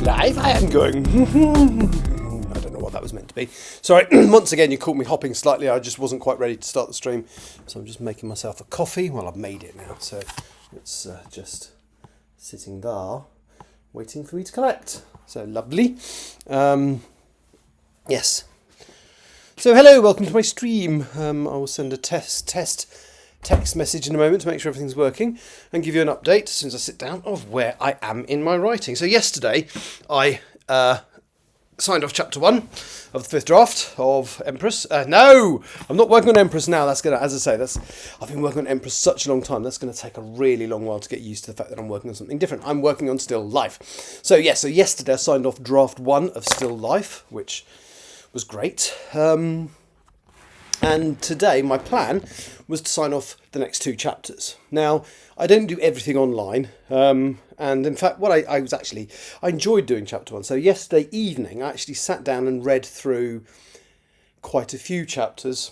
live I am going. I don't know what that was meant to be. Sorry, once again you caught me hopping slightly. I just wasn't quite ready to start the stream. So I'm just making myself a coffee. Well, I've made it now. So it's just sitting there waiting for me to collect. So lovely. Yes. So hello, welcome to my stream. I will send a text message in a moment to make sure everything's working and give you an update as soon as I sit down of where I am in my writing. So yesterday I signed off chapter 1 of the 5th draft of Empress. No, I'm not working on Empress now. That's gonna, as I say, I've been working on Empress such a long time. That's going to take a really long while to get used to the fact that I'm working on something different. I'm working on Still Life. So yeah, so yesterday I signed off draft 1 of Still Life, which was great. And today my plan was to sign off the next 2 chapters. Now, I don't do everything online. And in fact, what I enjoyed doing chapter 1. So yesterday evening, I actually sat down and read through quite a few chapters.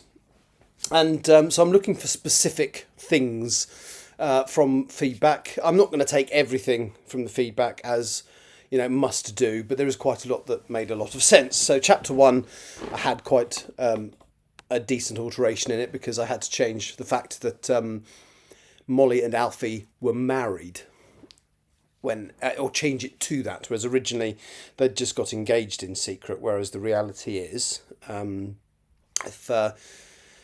And so I'm looking for specific things from feedback. I'm not going to take everything from the feedback as, you know, must do, but there is quite a lot that made a lot of sense. So chapter 1, I had quite a decent alteration in it because I had to change the fact that Molly and Alfie were married or change it to that, whereas originally they'd just got engaged in secret, whereas the reality is if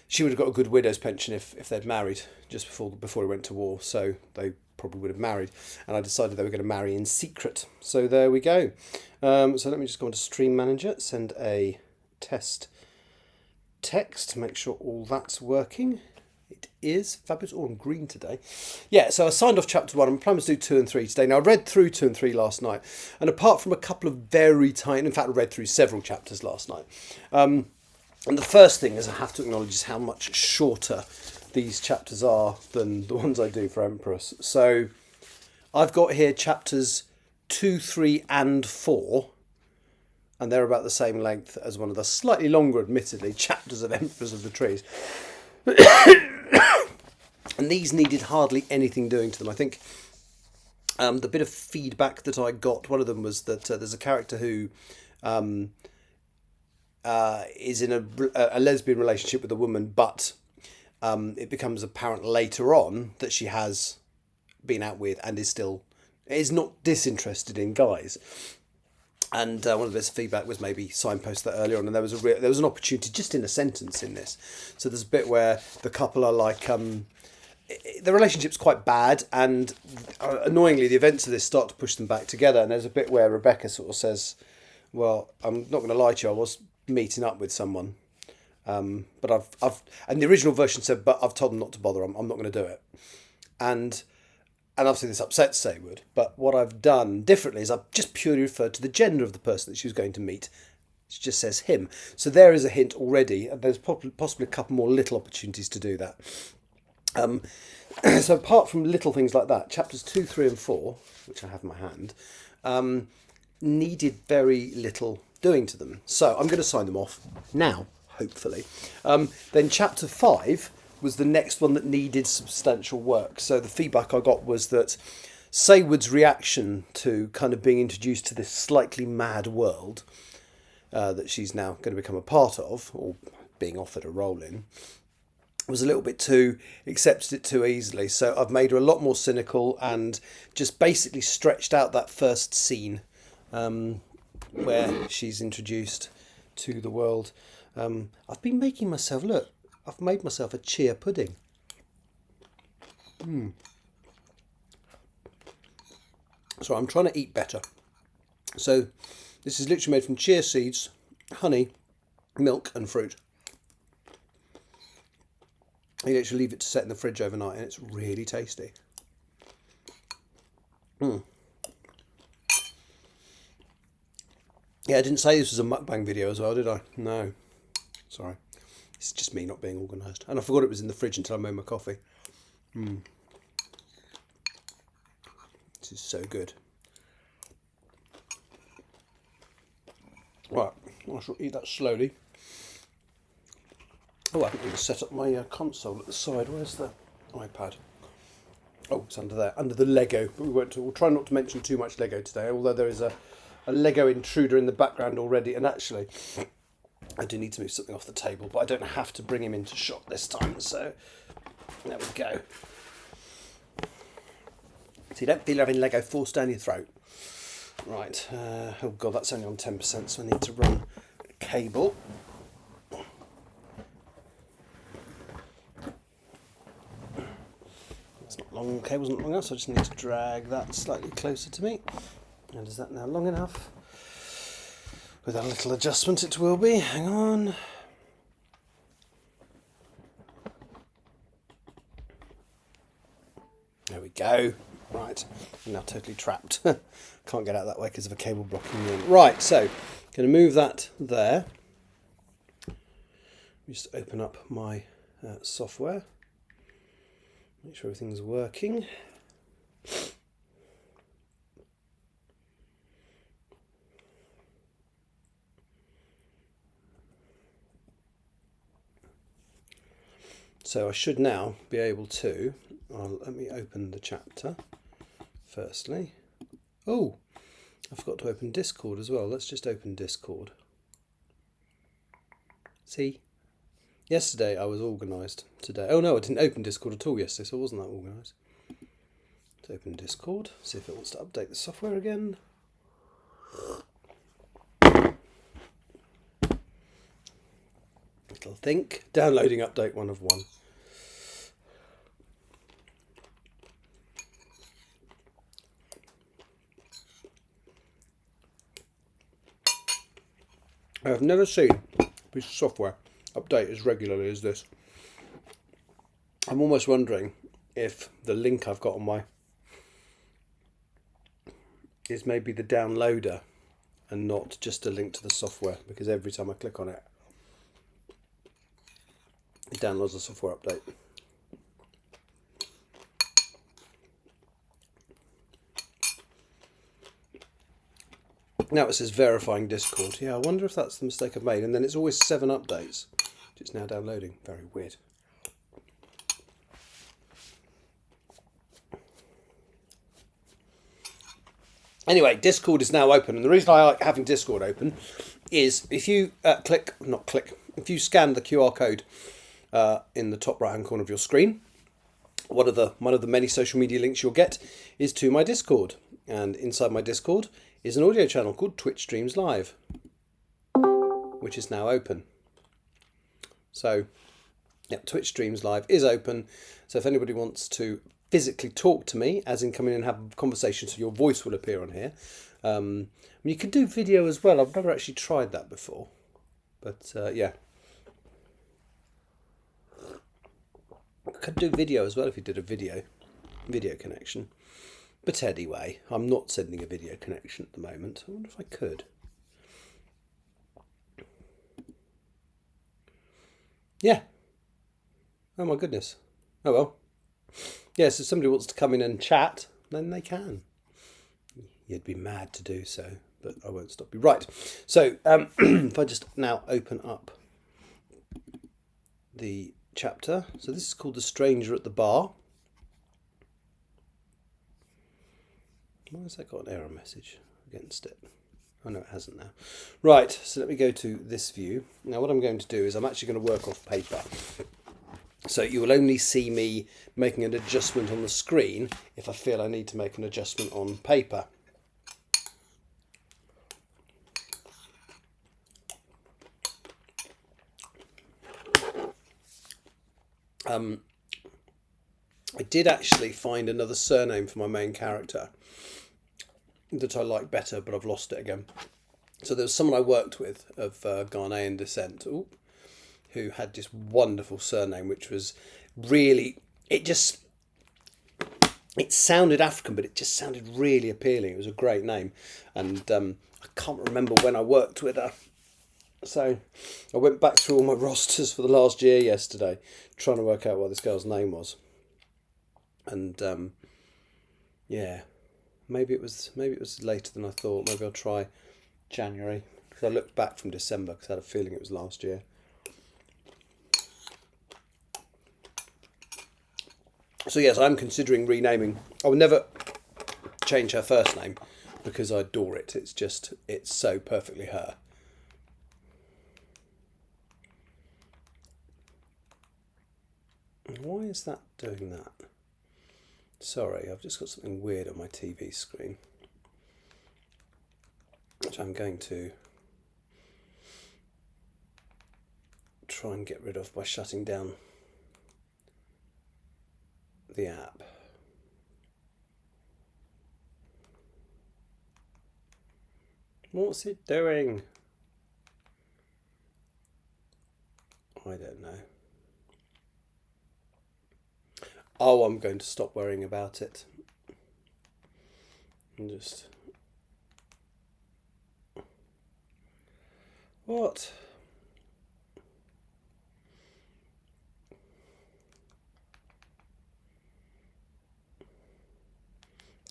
she would have got a good widow's pension if they'd married just before he went to war, so they probably would have married, and I decided they were going to marry in secret. So there we go. So let me just go into Stream Manager, send a test text, make sure all that's working. It is fabulous. Oh, I'm green today. Yeah, so I signed off chapter 1. I'm planning to do 2 and 3 today. Now, I read through 2 and 3 last night, and apart from a couple of very tiny, in fact, I read through several chapters last night. And the first thing is I have to acknowledge is how much shorter these chapters are than the ones I do for Empress. So I've got here chapters 2, 3, and 4. And they're about the same length as one of the slightly longer, admittedly, chapters of Emperors of the Trees. And these needed hardly anything doing to them. I think the bit of feedback that I got, one of them was that there's a character who is in a lesbian relationship with a woman, but it becomes apparent later on that she has been out with and is not disinterested in guys. And one of the bits of feedback was maybe signpost that earlier on, and there was an opportunity just in a sentence in this. So there's a bit where the couple are like, the relationship's quite bad, and annoyingly the events of this start to push them back together. And there's a bit where Rebecca sort of says, "Well, I'm not going to lie to you, I was meeting up with someone, but I've," and the original version said, "But I've told them not to bother. I'm not going to do it," and obviously this upsets Saywood, but what I've done differently is I've just purely referred to the gender of the person that she was going to meet. It just says him. So there is a hint already, and there's possibly a couple more little opportunities to do that. So apart from little things like that, chapters 2, 3 and 4, which I have in my hand, needed very little doing to them. So I'm going to sign them off now, hopefully. Then chapter 5 was the next one that needed substantial work. So the feedback I got was that Saywood's reaction to kind of being introduced to this slightly mad world that she's now going to become a part of, or being offered a role in, was a little bit accepted it too easily. So I've made her a lot more cynical and just basically stretched out that first scene where she's introduced to the world. I've been making myself, look, I've made myself a chia pudding. So I'm trying to eat better. So this is literally made from chia seeds, honey, milk and fruit. You literally leave it to set in the fridge overnight and it's really tasty. Yeah, I didn't say this was a mukbang video as well, did I? No. Sorry. It's just me not being organised. And I forgot it was in the fridge until I made my coffee. This is so good. Right, I shall eat that slowly. Oh, I haven't even set up my console at the side. Where's the iPad? Oh, it's under there, under the Lego. But we'll try not to mention too much Lego today, although there is a a Lego intruder in the background already, and actually I do need to move something off the table, but I don't have to bring him into shot this time, so there we go. So you don't feel having Lego forced down your throat. Right, oh god, that's only on 10%, so I need to run a cable. It's not long, the cable's not long enough, so I just need to drag that slightly closer to me. And is that now long enough? With a little adjustment it will be, hang on. There we go. Right, I'm now totally trapped. Can't get out that way because of a cable blocking me in. Right, so going to move that there. Just open up my software. Make sure everything's working. So I should now be able to, let me open the chapter firstly. Oh, I forgot to open Discord as well. Let's just open Discord. See? Yesterday I was organised. Today, oh no, I didn't open Discord at all yesterday, so I wasn't that organised. Let's open Discord, see if it wants to update the software again. It'll think. Downloading update 1 of 1. I have never seen a piece of software update as regularly as this. I'm almost wondering if the link I've got on my is maybe the downloader and not just a link to the software, because every time I click on it, it downloads the software update. Now it says verifying Discord. Yeah, I wonder if that's the mistake I've made. And then it's always 7 updates. It's now downloading. Very weird. Anyway, Discord is now open. And the reason I like having Discord open is if you if you scan the QR code in the top right hand corner of your screen, one of the many social media links you'll get is to my Discord. And inside my Discord is an audio channel called Twitch Streams Live, which is now open. So, yeah, Twitch Streams Live is open. So if anybody wants to physically talk to me, as in come in and have a conversation, so your voice will appear on here. You can do video as well. I've never actually tried that before, but yeah. I could do video as well if you did a video connection. But anyway, I'm not sending a video connection at the moment. I wonder if I could. Yeah. Oh my goodness. Oh well. Yeah, so if somebody wants to come in and chat, then they can. You'd be mad to do so, but I won't stop you. Right. So if I just now open up the chapter. So this is called The Stranger at the Bar. Why has that got an error message against it? Oh no, it hasn't now. Right, so let me go to this view. Now what I'm going to do is I'm actually going to work off paper. So you will only see me making an adjustment on the screen if I feel I need to make an adjustment on paper. I did actually find another surname for my main character that I like better, but I've lost it again. So there was someone I worked with of Ghanaian descent, who had this wonderful surname, which was really, it sounded African, but it just sounded really appealing. It was a great name, and I can't remember when I worked with her. So I went back through all my rosters for the last year yesterday, trying to work out what this girl's name was. And yeah, maybe it was later than I thought. Maybe I'll try January, because I looked back from December because I had a feeling it was last year. So yes, I'm considering renaming. I would never change her first name, because I adore it. It's so perfectly her. Why is that doing that? Sorry, I've just got something weird on my TV screen, which I'm going to try and get rid of by shutting down the app. What's it doing? I don't know. Oh, I'm going to stop worrying about it. And just... What?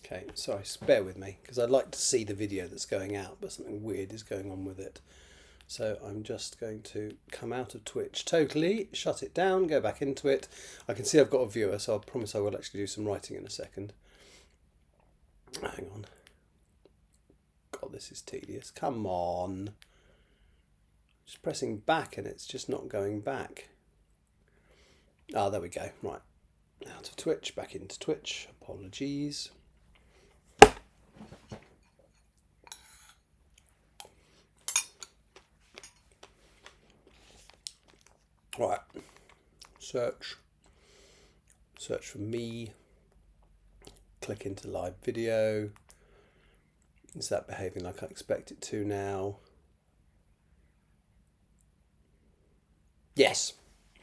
Okay, sorry, bear with me, because I'd like to see the video that's going out, but something weird is going on with it. So I'm just going to come out of Twitch totally, shut it down, go back into it. I can see I've got a viewer, so I promise I will actually do some writing in a second. Hang on. God, this is tedious. Come on. Just pressing back and it's just not going back. Ah, there we go. Right. Out of Twitch, back into Twitch. Apologies. Right, search for me, click into live video. Is that behaving like I expect it to now? Yes,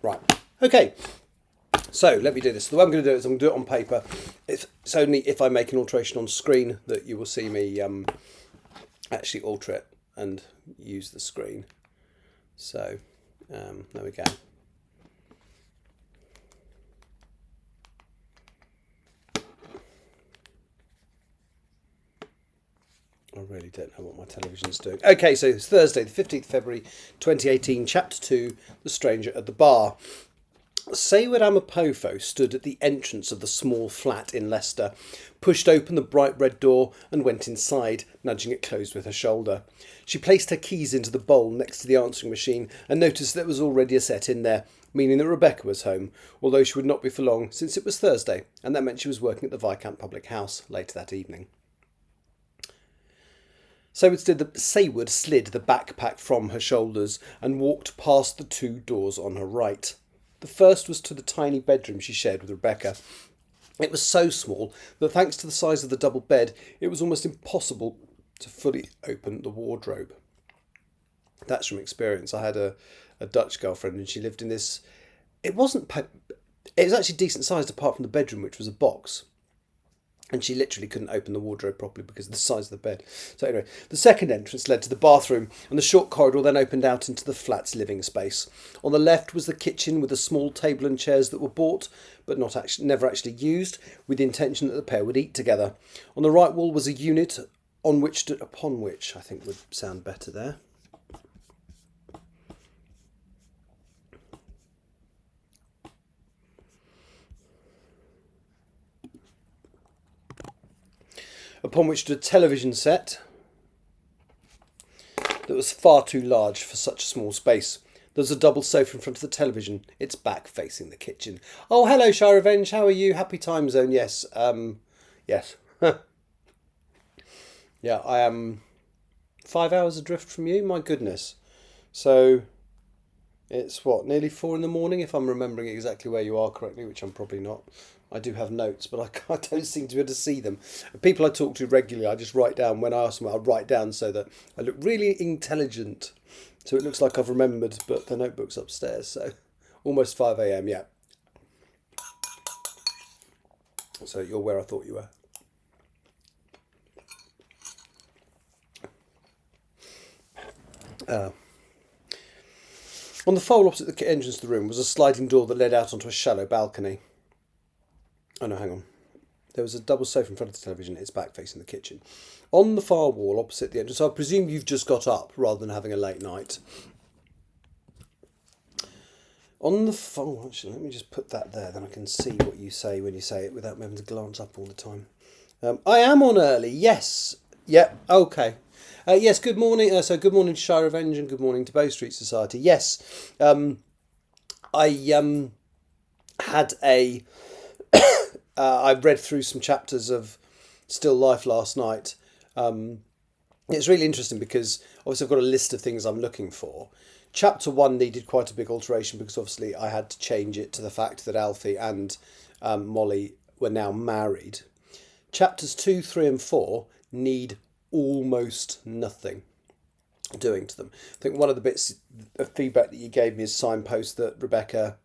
right, okay. So let me do this. The way I'm going to do it is I'm going to do it on paper. It's only if I make an alteration on screen that you will see me actually alter it and use the screen. So there we go. I really don't know what my television's doing. Okay, so it's Thursday, the 15th February 2018, Chapter 2, The Stranger at the Bar. Sayward Amapofo stood at the entrance of the small flat in Leicester, pushed open the bright red door and went inside, nudging it closed with her shoulder. She placed her keys into the bowl next to the answering machine and noticed there was already a set in there, meaning that Rebecca was home, although she would not be for long since it was Thursday, and that meant she was working at the Viscount Public House later that evening. Sayward slid the backpack from her shoulders and walked past the two doors on her right. The first was to the tiny bedroom she shared with Rebecca. It was so small that thanks to the size of the double bed, it was almost impossible to fully open the wardrobe. That's from experience. I had a Dutch girlfriend and she lived in this... It was actually decent sized apart from the bedroom, which was a box. And she literally couldn't open the wardrobe properly because of the size of the bed. So anyway, the second entrance led to the bathroom, and the short corridor then opened out into the flat's living space. On the left was the kitchen with a small table and chairs that were bought, but never actually used, with the intention that the pair would eat together. On the right wall was a unit upon which I think would sound better there. Upon which stood a television set that was far too large for such a small space. There was a double sofa in front of the television, its back facing the kitchen. Oh, hello, Shy Revenge. How are you? Happy time zone. Yes. Yes. Yeah, I am 5 hours adrift from you. My goodness. So it's what, nearly 4 in the morning, if I'm remembering exactly where you are correctly, which I'm probably not. I do have notes, but I don't seem to be able to see them. People I talk to regularly, I just write down. When I ask them, I write down so that I look really intelligent. So it looks like I've remembered, but the notebook's upstairs. So almost 5 a.m, yeah. So you're where I thought you were. On the fold opposite the entrance to the room was a sliding door that led out onto a shallow balcony. Oh no, hang on. There was a double sofa in front of the television, its back facing the kitchen. On the far wall opposite the entrance, I presume you've just got up rather than having a late night. On the actually, let me just put that there, then I can see what you say when you say it without having to glance up all the time. I am on early, yes. Yeah. Okay. Yes. Good morning. So good morning to Shire Revenge and good morning to Bow Street Society. Yes. I had a. I read through some chapters of Still Life last night. It's really interesting because obviously I've got a list of things I'm looking for. Chapter one needed quite a big alteration because obviously I had to change it to the fact that Alfie and Molly were now married. Chapters two, three, and four need almost nothing doing to them. I think one of the bits of feedback that you gave me is signpost that Rebecca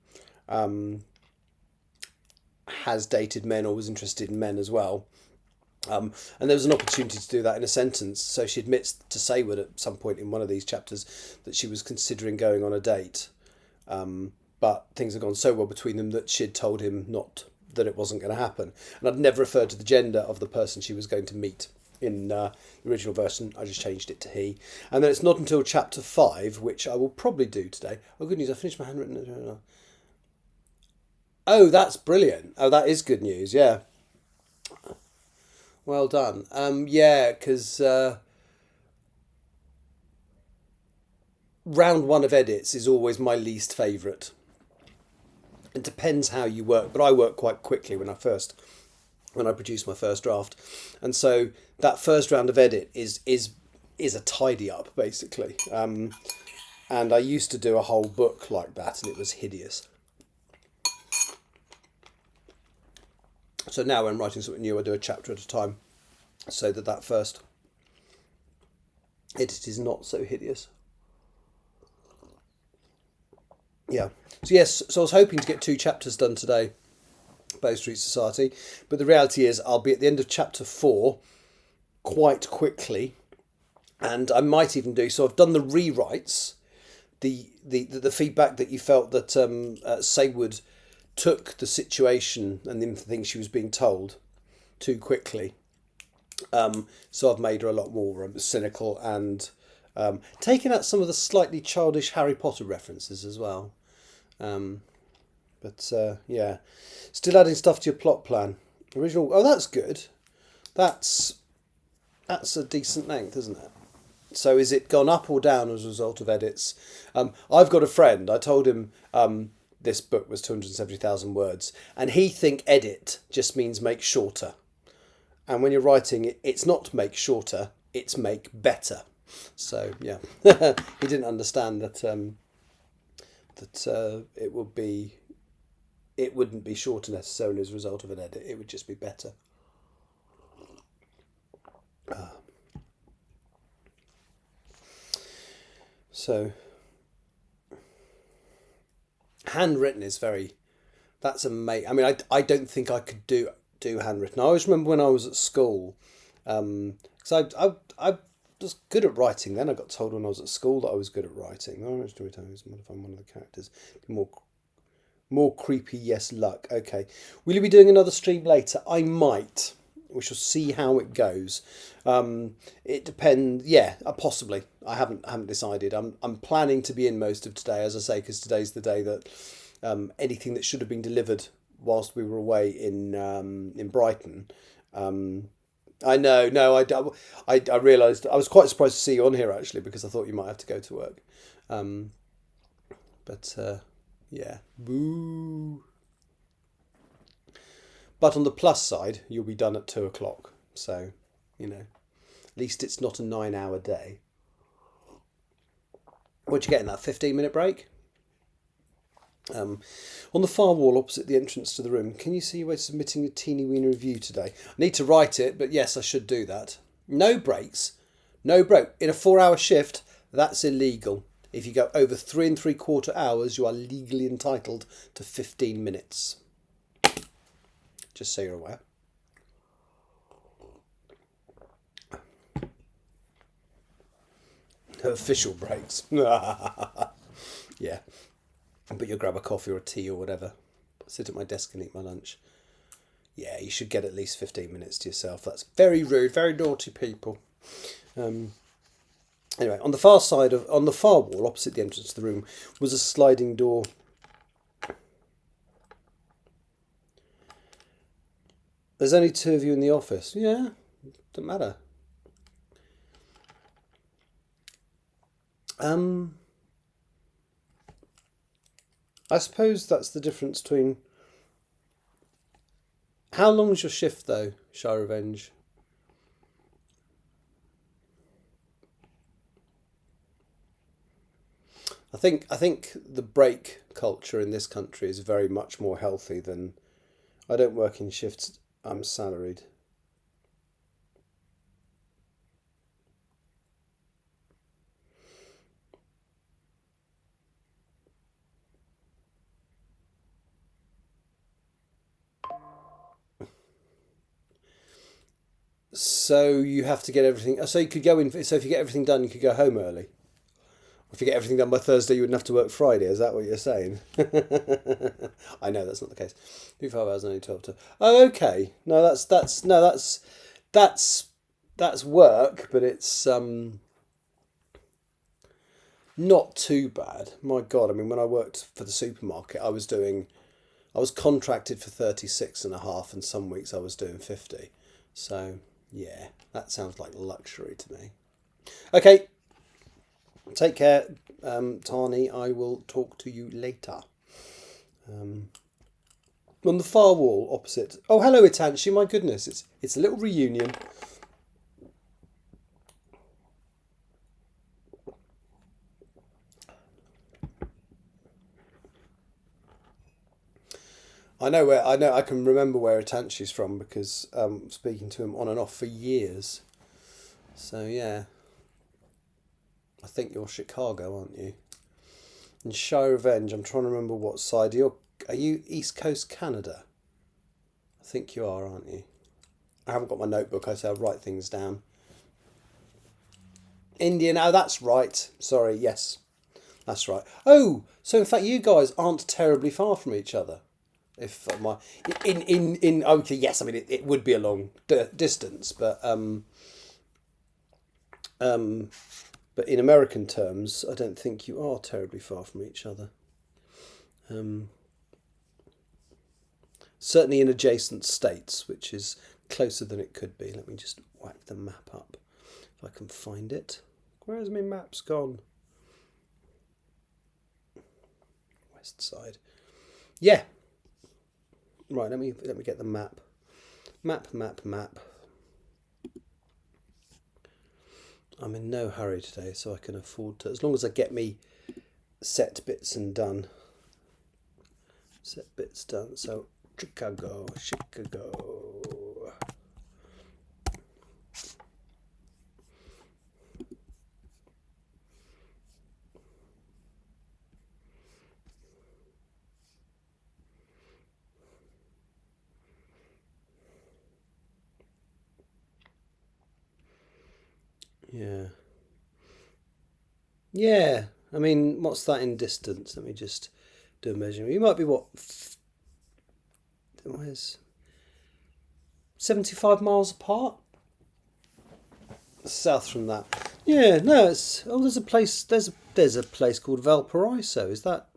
has dated men or was interested in men as well. And there was an opportunity to do that in a sentence. So she admits to Saywood at some point in one of these chapters that she was considering going on a date. But things had gone so well between them that she'd told him not that it wasn't going to happen. And I'd never referred to the gender of the person she was going to meet in the original version. I just changed it to he. And then it's not until chapter 5, which I will probably do today. Oh, good news, I finished my handwritten. Oh, that's brilliant. Oh, that is good news, yeah. Well done. Yeah, because round one of edits is always my least favourite. It depends how you work, but I work quite quickly when I produce my first draft, and so that first round of edit is a tidy up basically. And I used to do a whole book like that, and it was hideous. So now when I'm writing something new, I do a chapter at a time, so that first edit is not so hideous. Yeah. So yes, so I was hoping to get 2 chapters done today, Bow Street Society, but the reality is I'll be at the end of chapter 4 quite quickly, and I might even do so. I've done the rewrites, the feedback that you felt that Saywood took the situation and the things she was being told too quickly. So I've made her a lot more cynical and taken out some of the slightly childish Harry Potter references as well. But yeah, still adding stuff to your plot plan. Original. Oh, that's good. That's a decent length, isn't it? So is it gone up or down as a result of edits? I've got a friend. I told him this book was 270,000 words, and he think edit just means make shorter. And when you're writing it, it's not make shorter; it's make better. So yeah, he didn't understand that it wouldn't be shorter necessarily as a result of an edit. It would just be better. So handwritten is very. That's amazing. I mean, I don't think I could do handwritten. I always remember when I was at school, because I was good at writing. Then I got told when I was at school that I was good at writing. Oh, storytelling is if I'm one of the characters. More creepy. Yes, luck. Okay. Will you be doing another stream later? I might. We shall see how it goes. It depends. Yeah, possibly. I haven't decided. I'm planning to be in most of today, as I say, because today's the day that anything that should have been delivered whilst we were away in Brighton. I know. No, I realised I was quite surprised to see you on here actually because I thought you might have to go to work. But yeah, boo. But on the plus side, you'll be done at 2 o'clock. So, at least it's not a 9-hour day. What'd you get in that 15-minute break? On the far wall opposite the entrance to the room, can you see your way to submitting a teeny weeny review today? I need to write it, but yes, I should do that. No breaks. No break. In a 4-hour shift, that's illegal. If you go over 3 3/4 hours, you are legally entitled to 15 minutes. Just so you're aware. Official breaks. Yeah. But you'll grab a coffee or a tea or whatever. Sit at my desk and eat my lunch. Yeah, you should get at least 15 minutes to yourself. That's very rude, very naughty people. Anyway, on the far wall, opposite the entrance to the room, was a sliding door. There's only 2 of you in the office. Yeah, doesn't matter. Um, I suppose that's the difference between. How long's your shift though, Shy Revenge? I think the break culture in this country is very much more healthy than. I don't work in shifts. I'm salaried. So you have to get everything. So you could go in. So if you get everything done, you could go home early. If you get everything done by Thursday, you wouldn't have to work Friday. Is that what you're saying? I know that's not the case. Do 5 hours only 12 to. Oh, okay. No, that's that's work, but it's not too bad. My God, I mean, when I worked for the supermarket, I was contracted for 36 and a half, and some weeks I was doing 50. So yeah, that sounds like luxury to me. Okay, take care, Tani. I will talk to you later. Um, on the far wall opposite. Oh, hello, Itanchi. My goodness, it's a little reunion. I know I can remember where Itanchi's from because speaking to him on and off for years. So yeah, I think you're Chicago, aren't you? And Shy Revenge. I'm trying to remember what side you're. Are you East Coast Canada? I think you are, aren't you? I haven't got my notebook. I say I'll write things down. Indian. Oh, that's right. Sorry. Yes, that's right. Oh, so in fact, you guys aren't terribly far from each other. If my in okay, yes, I mean it would be a long distance, um, but in American terms, I don't think you are terribly far from each other. Um, certainly in adjacent states, which is closer than it could be. Let me just whack the map up if I can find it. Where's my maps gone? West side. Yeah. Right. Let me get the map. Map. I'm in no hurry today, so I can afford to. As long as I get me set bits and done. Set bits done. So Chicago. Yeah. Yeah. I mean, what's that in distance? Let me just do a measurement. You might be what? Where's 75 miles apart? South from that. Yeah, no, it's there's a place there's a place called Valparaiso. Is that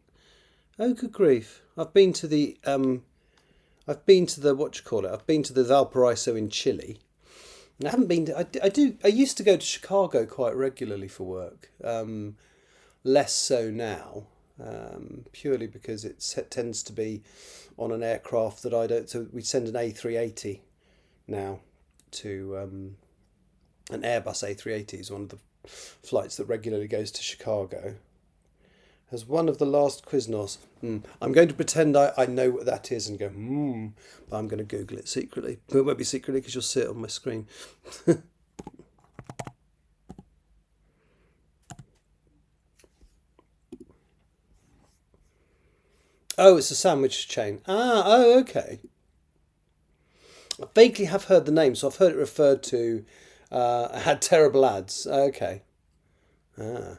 oh good grief. I've been to the what you call it? I've been to the Valparaiso in Chile. I haven't been to, I used to go to Chicago quite regularly for work. Less so now. Purely because tends to be on an aircraft that I don't. So we send an A380 now to an Airbus A380 is one of the flights that regularly goes to Chicago. As one of the last Quiznos. I'm going to pretend I know what that is and go, but I'm going to Google it secretly. But it won't be secretly because you'll see it on my screen. Oh, it's a sandwich chain. Oh, okay. I vaguely have heard the name, so I've heard it referred to. Had terrible ads. Okay. Ah.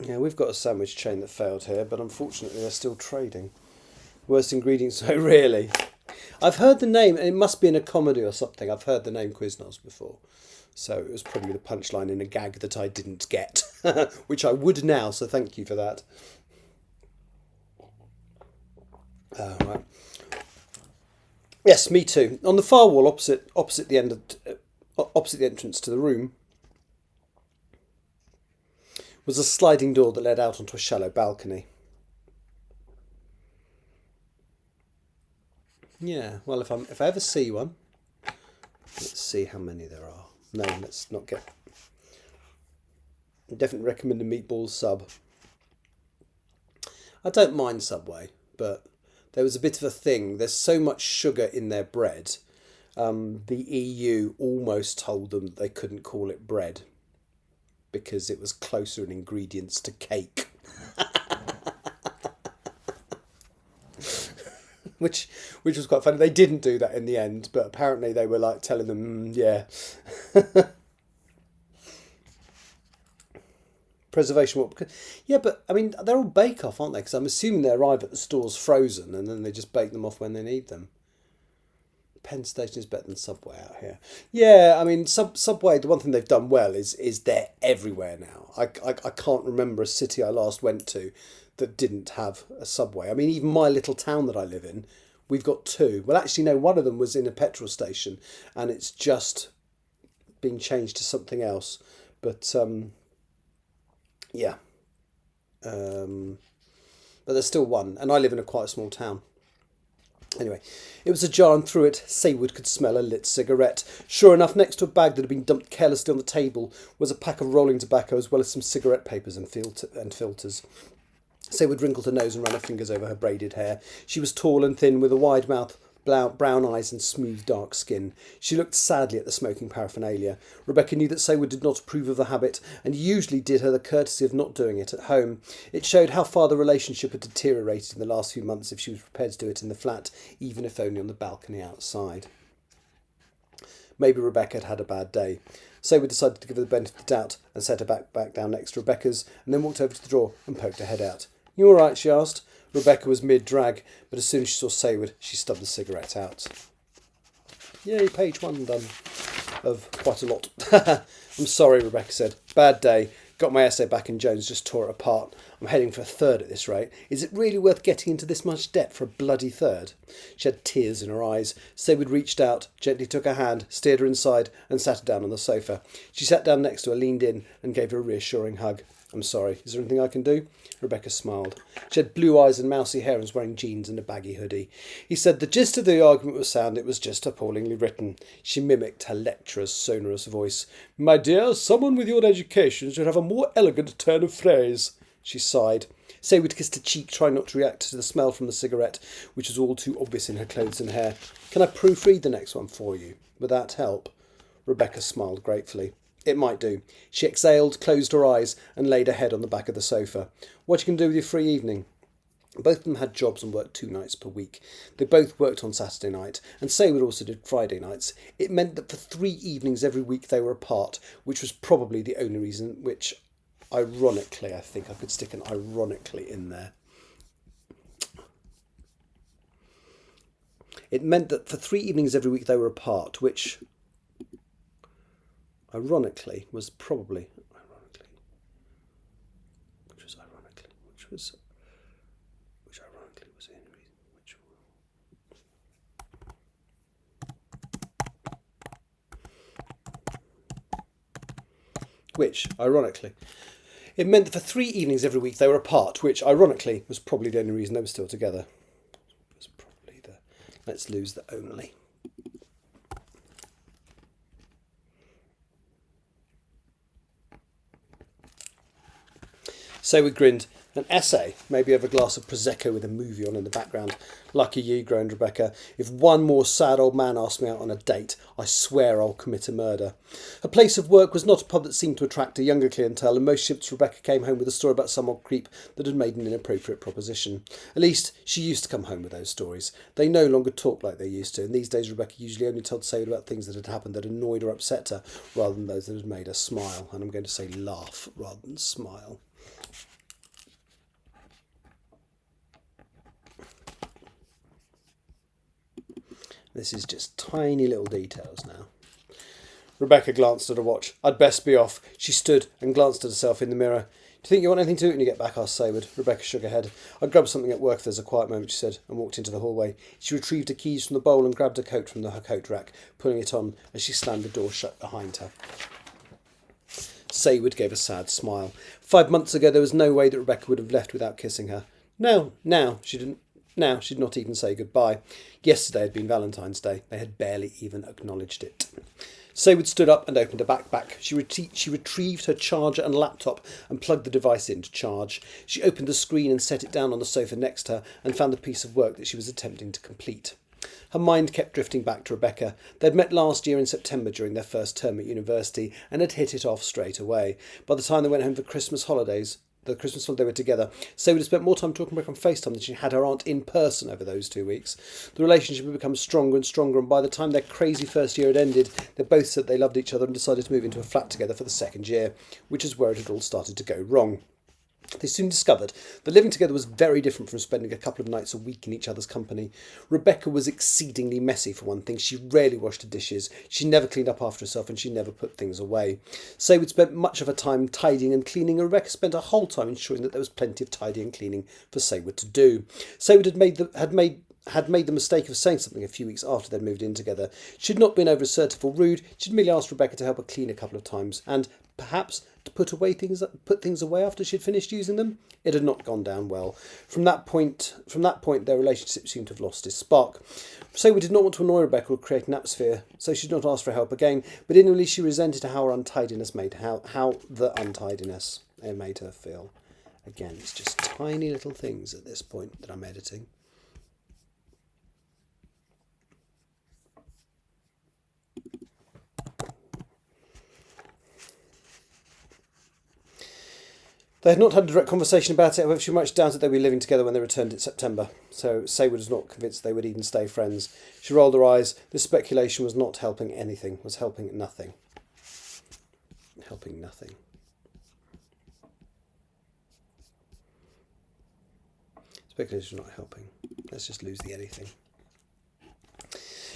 Yeah, we've got a sandwich chain that failed here, but unfortunately they're still trading. Worst ingredients, so really. I've heard the name, and it must be in a comedy or something. I've heard the name Quiznos before. So it was probably the punchline in a gag that I didn't get, which I would now, so thank you for that. Right. Yes, me too. On the far wall, opposite the end of, opposite the entrance to the room, was a sliding door that led out onto a shallow balcony. Yeah, well, if I ever see one, let's see how many there are. No, let's not get... I definitely recommend a meatball sub. I don't mind Subway, but there was a bit of a thing. There's so much sugar in their bread. The EU almost told them that they couldn't call it bread because it was closer in ingredients to cake. which was quite funny. They didn't do that in the end, but apparently they were like telling them, yeah. Preservation, what? Yeah, but I mean, they're all bake off, aren't they? Because I'm assuming they arrive at the stores frozen and then they just bake them off when they need them. Penn Station is better than Subway out here. Yeah, I mean, Subway, the one thing they've done well is they're everywhere now. I can't remember a city I last went to that didn't have a Subway. I mean, even my little town that I live in, we've got two. Well, actually, no, one of them was in a petrol station and it's just been changed to something else. But, yeah. But there's still one, and I live in a quite small town. Anyway, it was ajar, and through it Saywood could smell a lit cigarette. Sure enough, next to a bag that had been dumped carelessly on the table was a pack of rolling tobacco as well as some cigarette papers and filters. Saywood wrinkled her nose and ran her fingers over her braided hair. She was tall and thin, with a wide mouth, brown eyes and smooth dark skin. She looked sadly at the smoking paraphernalia. Rebecca knew that Saywood did not approve of the habit and usually did her the courtesy of not doing it at home. It showed how far the relationship had deteriorated in the last few months if she was prepared to do it in the flat, even if only on the balcony outside. Maybe Rebecca had had a bad day. Saywood decided to give her the benefit of the doubt and set her back down next to Rebecca's and then walked over to the drawer and poked her head out. "You all right?" she asked. Rebecca was mid-drag, but as soon as she saw Saywood, she stubbed the cigarette out. Yay, page one done. Of quite a lot. "I'm sorry," Rebecca said. "Bad day. Got my essay back and Jones just tore it apart. I'm heading for a third at this rate. Is it really worth getting into this much debt for a bloody third?" She had tears in her eyes. Saywood reached out, gently took her hand, steered her inside and sat her down on the sofa. She sat down next to her, leaned in and gave her a reassuring hug. "I'm sorry. Is there anything I can do?" Rebecca smiled. She had blue eyes and mousy hair and was wearing jeans and a baggy hoodie. He said the gist of the argument was sound, it was just appallingly written. She mimicked her lecturer's sonorous voice. "My dear, someone with your education should have a more elegant turn of phrase." She sighed. Saywood kissed her cheek, trying not to react to the smell from the cigarette, which was all too obvious in her clothes and hair. "Can I proofread the next one for you? Would that help?" Rebecca smiled gratefully. It might do. She exhaled, closed her eyes, and laid her head on the back of the sofa. "What you can do with your free evening?" Both of them had jobs and worked 2 nights per week. They both worked on Saturday night, and Saywood also did Friday nights. It meant that for 3 evenings every week they were apart, which was probably the only reason which, ironically, I think I could stick an ironically in there. It meant that for 3 evenings every week they were apart, which... ironically was probably which ironically was the only reason which ironically it meant that for 3 evenings every week they were apart, which ironically was probably the only reason they were still together. It was probably the... let's lose the only. Saywood grinned. "An essay, maybe over a glass of Prosecco with a movie on in the background. Lucky you," groaned Rebecca. "If one more sad old man asks me out on a date, I swear I'll commit a murder." Her place of work was not a pub that seemed to attract a younger clientele, and most shifts Rebecca came home with a story about some odd creep that had made an inappropriate proposition. At least, she used to come home with those stories. They no longer talked like they used to, and these days Rebecca usually only told Saywood about things that had happened that annoyed or upset her, rather than those that had made her smile. And I'm going to say laugh rather than smile. This is just tiny little details now. Rebecca glanced at her watch. "I'd best be off." She stood and glanced at herself in the mirror. "Do you think you want anything to eat when you get back?" asked Saywood. Rebecca shook her head. "I'd grab something at work if there's a quiet moment," she said, and walked into the hallway. She retrieved her keys from the bowl and grabbed her coat from her coat rack, pulling it on as she slammed the door shut behind her. Saywood gave a sad smile. 5 months ago, there was no way that Rebecca would have left without kissing her. No, now she didn't. Now she'd not even say goodbye. Yesterday had been Valentine's Day. They had barely even acknowledged it. Saywood stood up and opened a backpack. She retrieved her charger and laptop and plugged the device in to charge. She opened the screen and set it down on the sofa next to her and found the piece of work that she was attempting to complete. Her mind kept drifting back to Rebecca. They'd met last year in September during their first term at university and had hit it off straight away. By the time they went home for Christmas holidays, the Christmas holiday they were together, Saywood had spent more time talking back on FaceTime than she had her aunt in person over those 2 weeks. The relationship had become stronger and stronger, and by the time their crazy first year had ended, they both said they loved each other and decided to move into a flat together for the second year, which is where it had all started to go wrong. They soon discovered that living together was very different from spending a couple of nights a week in each other's company. Rebecca was exceedingly messy, for one thing. She rarely washed the dishes, she never cleaned up after herself, and she never put things away. Saywood spent much of her time tidying and cleaning, and Rebecca spent her whole time ensuring that there was plenty of tidying and cleaning for Saywood to do. Saywood had made the mistake of saying something a few weeks after they'd moved in together. She'd not been over assertive or rude. She'd merely asked Rebecca to help her clean a couple of times, and perhaps to put things away after she'd finished using them. It had not gone down well. From that point, their relationship seemed to have lost its spark. Saywood did not want to annoy Rebecca or create an atmosphere, so she did not ask for help again. But inwardly, she resented how her untidiness made made her feel. Again, it's just tiny little things at this point that I'm editing. They had not had a direct conversation about it, however she much doubted they would be living together when they returned in September, so Saywood was not convinced they would even stay friends. She rolled her eyes. This speculation was not helping anything, was helping nothing. Helping nothing. Speculation was not helping. Let's just lose the anything.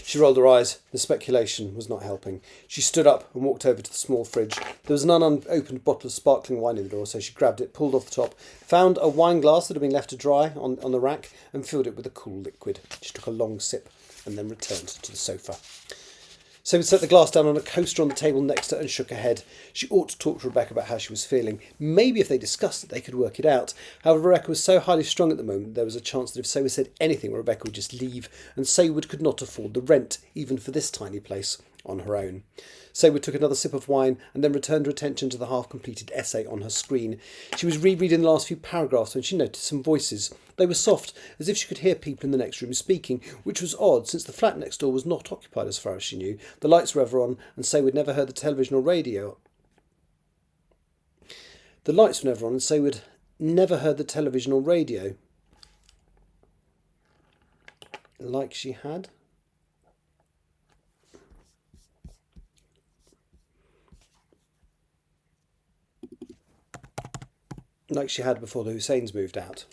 She rolled her eyes. The speculation was not helping. She stood up and walked over to the small fridge. There was an unopened bottle of sparkling wine in the door, so she grabbed it, pulled off the top, found a wine glass that had been left to dry on the rack, and filled it with a cool liquid. She took a long sip and then returned to the sofa. So we set the glass down on a coaster on the table next to her and shook her head. She ought to talk to Rebecca about how she was feeling. Maybe if they discussed it, they could work it out. However, Rebecca was so highly strung at the moment, there was a chance that if Saywood said anything, Rebecca would just leave, and Saywood could not afford the rent, even for this tiny place, on her own. Saywood took another sip of wine and then returned her attention to the half-completed essay on her screen. She was rereading the last few paragraphs when she noticed some voices. They were soft, as if she could hear people in the next room speaking, which was odd, since the flat next door was not occupied as far as she knew. The lights were ever on, and Saywood never heard the television or radio. The lights were never on, and Saywood never heard the television or radio. Like she had. Like she had before the Husseins moved out.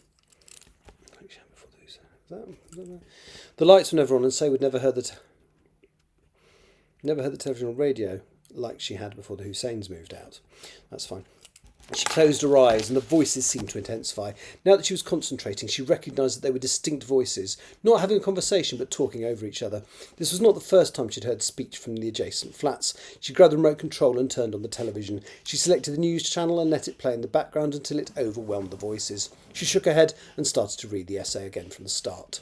Like she had before the Husseins. The lights were never on, and Saywood never heard the television or radio like she had before the Husseins moved out. That's fine. She closed her eyes, and the voices seemed to intensify. Now that she was concentrating, she recognised that they were distinct voices, not having a conversation but talking over each other. This was not the first time she'd heard speech from the adjacent flats. She grabbed the remote control and turned on the television. She selected the news channel and let it play in the background until it overwhelmed the voices. She shook her head and started to read the essay again from the start.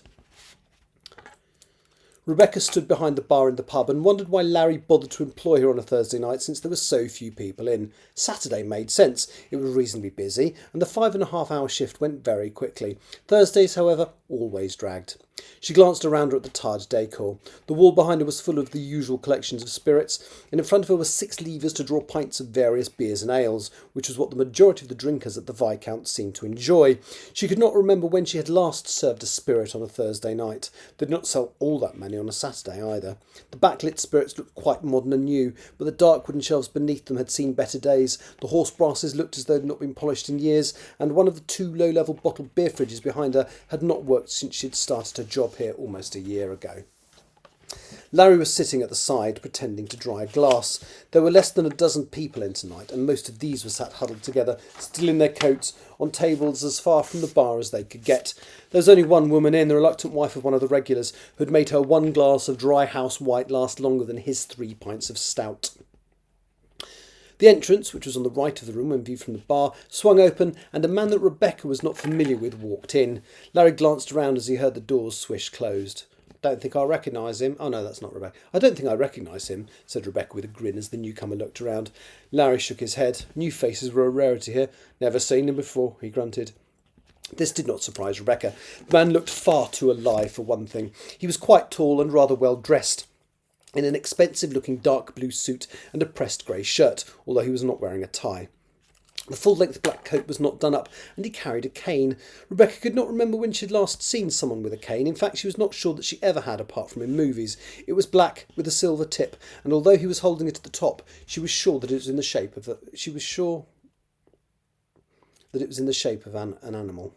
Rebecca stood behind the bar in the pub and wondered why Larry bothered to employ her on a Thursday night since there were so few people in. Saturday made sense. It was reasonably busy, and the 5.5-hour shift went very quickly. Thursdays, however, always dragged. She glanced around her at the tarred decor. The wall behind her was full of the usual collections of spirits, and in front of her were 6 levers to draw pints of various beers and ales, which was what the majority of the drinkers at the Viscount seemed to enjoy. She could not remember when she had last served a spirit on a Thursday night. They did not sell all that many on a Saturday either. The backlit spirits looked quite modern and new, but the dark wooden shelves beneath them had seen better days. The horse brasses looked as though they had not been polished in years, and one of the 2 low-level bottled beer fridges behind her had not worked since she had started her job here almost a year ago. Larry was sitting at the side, pretending to dry a glass. There were less than a dozen people in tonight, and most of these were sat huddled together, still in their coats, on tables as far from the bar as they could get. There was only one woman in, the reluctant wife of one of the regulars, who had made her 1 glass of dry house white last longer than his 3 pints of stout. The entrance, which was on the right of the room when viewed from the bar, swung open, and a man that Rebecca was not familiar with walked in. Larry glanced around as he heard the doors swish closed. Don't think I recognise him. Oh no, that's not Rebecca. I don't think I recognise him, said Rebecca with a grin as the newcomer looked around. Larry shook his head. New faces were a rarity here. Never seen them before, he grunted. This did not surprise Rebecca. The man looked far too alive for one thing. He was quite tall and rather well dressed, in an expensive-looking dark blue suit and a pressed grey shirt, although he was not wearing a tie. The full-length black coat was not done up, and he carried a cane. Rebecca could not remember when she had last seen someone with a cane. In fact, she was not sure that she ever had, apart from in movies. It was black, with a silver tip, and although he was holding it at the top, she was sure that it was in the shape of an animal.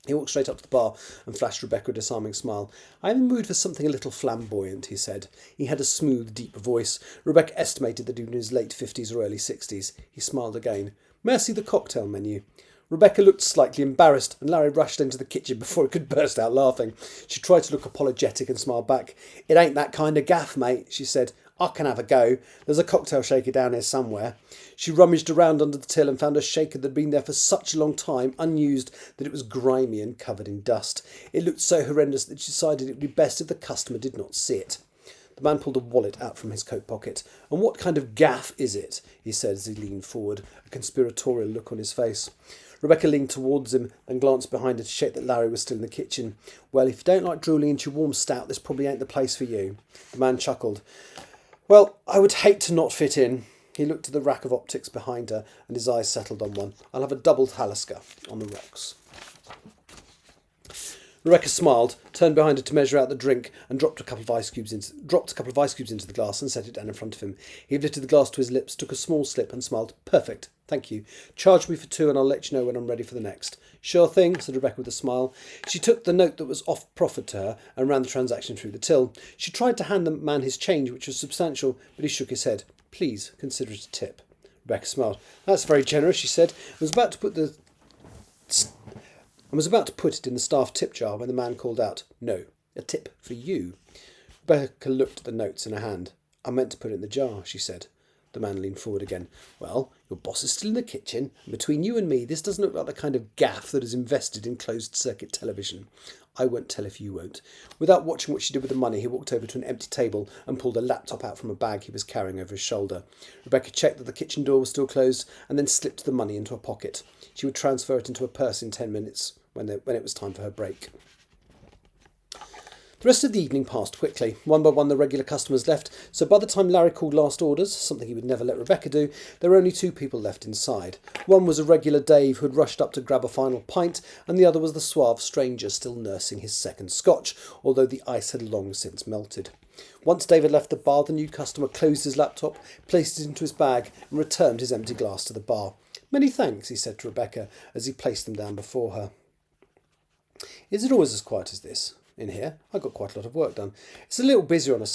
He walked straight up to the bar and flashed Rebecca a disarming smile. "I am in the mood for something a little flamboyant," he said. He had a smooth, deep voice. Rebecca estimated that he was in his late 50s or early 60s. He smiled again. "May I see the cocktail menu?" Rebecca looked slightly embarrassed, and Larry rushed into the kitchen before he could burst out laughing. She tried to look apologetic and smiled back. "It ain't that kind of gaff, mate," she said. "I can have a go. There's a cocktail shaker down here somewhere." She rummaged around under the till and found a shaker that had been there for such a long time, unused, that it was grimy and covered in dust. It looked so horrendous that she decided it would be best if the customer did not see it. The man pulled a wallet out from his coat pocket. "And what kind of gaff is it?" he said as he leaned forward, a conspiratorial look on his face. Rebecca leaned towards him and glanced behind her to check that Larry was still in the kitchen. "Well, if you don't like drooling into your warm stout, this probably ain't the place for you." The man chuckled. "Well, I would hate to not fit in." He looked at the rack of optics behind her, and his eyes settled on one. "I'll have a double Talisker on the rocks." Rebecca smiled, turned behind her to measure out the drink, and dropped a couple of ice cubes into the glass and set it down in front of him. He lifted the glass to his lips, took a small sip, and smiled. "Perfect, thank you. Charge me for 2 and I'll let you know when I'm ready for the next." "Sure thing," said Rebecca with a smile. She took the note that was proffered to her and ran the transaction through the till. She tried to hand the man his change, which was substantial, but he shook his head. "Please consider it a tip." Rebecca smiled. "That's very generous," she said. I was about to put it in the staff tip jar when the man called out, "No, a tip for you." Rebecca looked at the notes in her hand. "I meant to put it in the jar," she said. The man leaned forward again. "Well, your boss is still in the kitchen, and between you and me, this doesn't look like the kind of gaff that is invested in closed-circuit television. I won't tell if you won't." Without watching what she did with the money, he walked over to an empty table and pulled a laptop out from a bag he was carrying over his shoulder. Rebecca checked that the kitchen door was still closed and then slipped the money into a pocket. She would transfer it into a purse in 10 minutes when it was time for her break. The rest of the evening passed quickly. One by one the regular customers left, so by the time Larry called last orders, something he would never let Rebecca do, there were only 2 people left inside. One was a regular Dave who had rushed up to grab a final pint, and the other was the suave stranger still nursing his second scotch, although the ice had long since melted. Once Dave had left the bar, the new customer closed his laptop, placed it into his bag, and returned his empty glass to the bar. "Many thanks," he said to Rebecca as he placed them down before her. "Is it always as quiet as this in here? I got quite a lot of work done." "It's a little busier on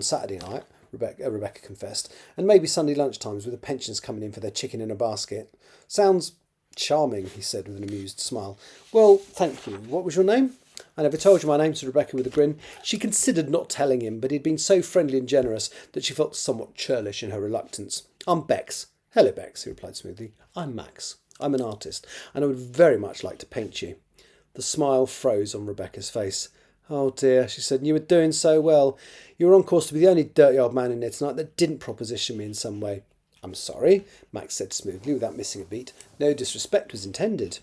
Saturday night," Rebecca confessed, "and maybe Sunday lunchtimes with the pensioners coming in for their chicken in a basket." "Sounds charming," he said with an amused smile. "Well, thank you. What was your name?" "I never told you my name," said Rebecca with a grin. She considered not telling him, but he had been so friendly and generous that she felt somewhat churlish in her reluctance. "I'm Bex." "Hello, Bex," he replied smoothly. "I'm Max. I'm an artist, and I would very much like to paint you." The smile froze on Rebecca's face. "Oh dear," she said, "you were doing so well. You were on course to be the only dirty old man in here tonight that didn't proposition me in some way." "I'm sorry," Max said smoothly, without missing a beat. "No disrespect was intended."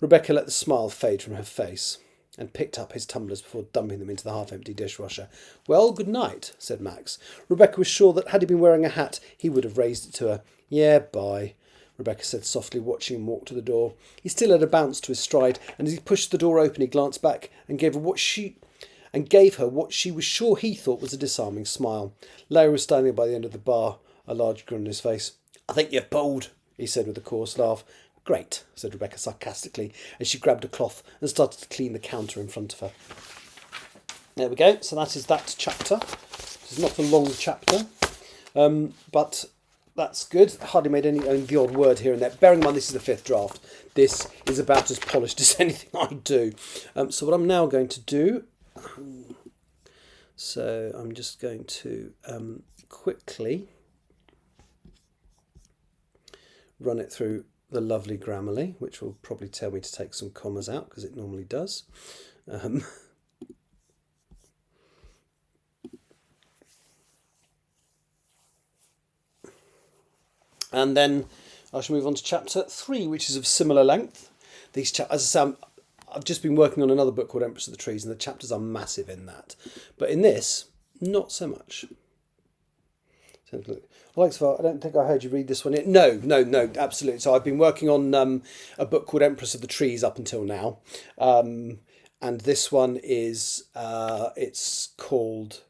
Rebecca let the smile fade from her face and picked up his tumblers before dumping them into the half-empty dishwasher. "Well, good night," said Max. Rebecca was sure that had he been wearing a hat, he would have raised it to her. "Yeah, bye," Rebecca said softly, watching him walk to the door. He still had a bounce to his stride, and as he pushed the door open, he glanced back and gave her what she was sure he thought was a disarming smile. Larry was standing by the end of the bar, a large grin on his face. "I think you've pulled," he said with a coarse laugh. "Great," said Rebecca sarcastically, as she grabbed a cloth and started to clean the counter in front of her. There we go. So that is that chapter. It's not a long chapter, but that's good. Hardly made only the odd word here and there. Bearing in mind this is the 5th draft. This is about as polished as anything I do. So what I'm now going to do, So I'm just going to quickly run it through the lovely Grammarly, which will probably tell me to take some commas out because it normally does. And then I shall move on to chapter 3, which is of similar length. As I say, I've just been working on another book called Empress of the Trees, and the chapters are massive in that. But in this, not so much. Alex, I don't think I heard you read this one yet. No, absolutely. So I've been working on a book called Empress of the Trees up until now. And this one is, it's called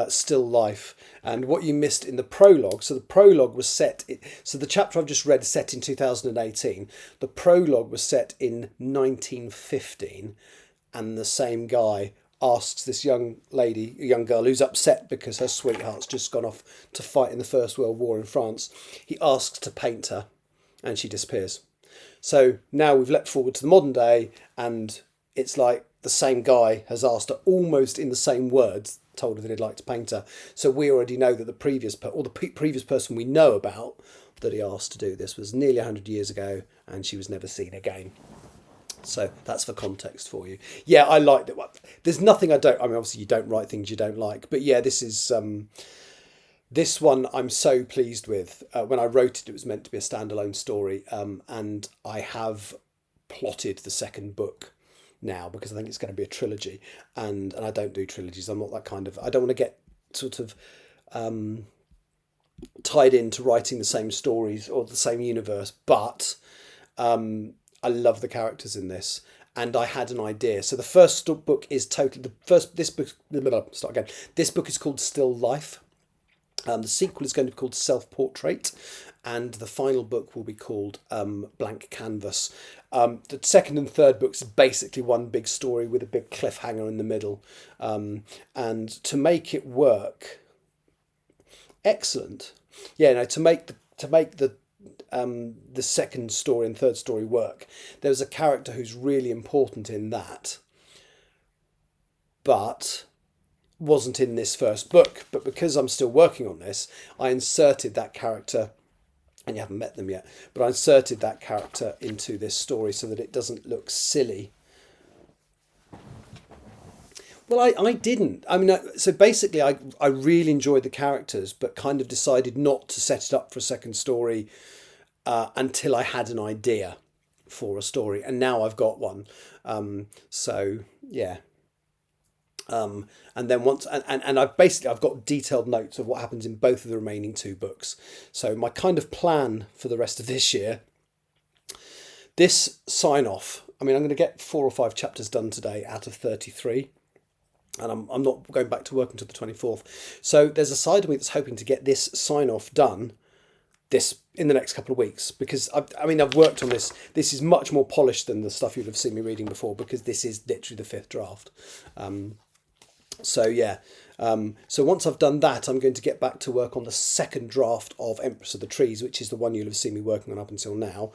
Still Life. And what you missed in the prologue, so the prologue was so the chapter I've just read is set in 2018. The prologue was set in 1915, and the same guy asks this young lady, a young girl who's upset because her sweetheart's just gone off to fight in the First World War in France. He asks to paint her, and she disappears. So now we've leapt forward to the modern day, and it's like the same guy has asked her almost in the same words, told her that he'd like to paint her. So we already know that the previous person we know about that he asked to do this was nearly 100 years ago, and she was never seen again. So that's for context for you. Yeah, I like that. There's nothing I don't. I mean, obviously you don't write things you don't like, but yeah, this one I'm so pleased with. When I wrote it, it was meant to be a standalone story, and I have plotted the second book now because I think it's going to be a trilogy, and I don't do trilogies. I'm not that kind of. I don't want to get sort of tied into writing the same stories or the same universe, but I love the characters in this, and I had an idea. So the first book is This book is called Still Life. The sequel is going to be called Self Portrait, and the final book will be called Blank Canvas. The second and third books is basically one big story with a big cliffhanger in the middle, and to make it work, excellent. Yeah, no, to make the second story and third story work, there's a character who's really important in that, but wasn't in this first book. But because I'm still working on this, I inserted that character, and you haven't met them yet, but I inserted that character into this story so that it doesn't look silly. Well, I didn't. I mean, so basically, I really enjoyed the characters, but kind of decided not to set it up for a second story until I had an idea for a story, and now I've got one. So yeah. And then once and I've got detailed notes of what happens in both of the remaining two books. So my kind of plan for the rest of this year, this sign off. I mean, I'm going to get 4 or 5 chapters done today out of 33. And I'm not going back to work until the 24th. So there's a side of me that's hoping to get this sign off done in the next couple of weeks, because I've worked on this. This is much more polished than the stuff you'd have seen me reading before, because this is literally the 5th draft. So yeah. So once I've done that, I'm going to get back to work on the second draft of Empress of the Trees, which is the one you'll have seen me working on up until now.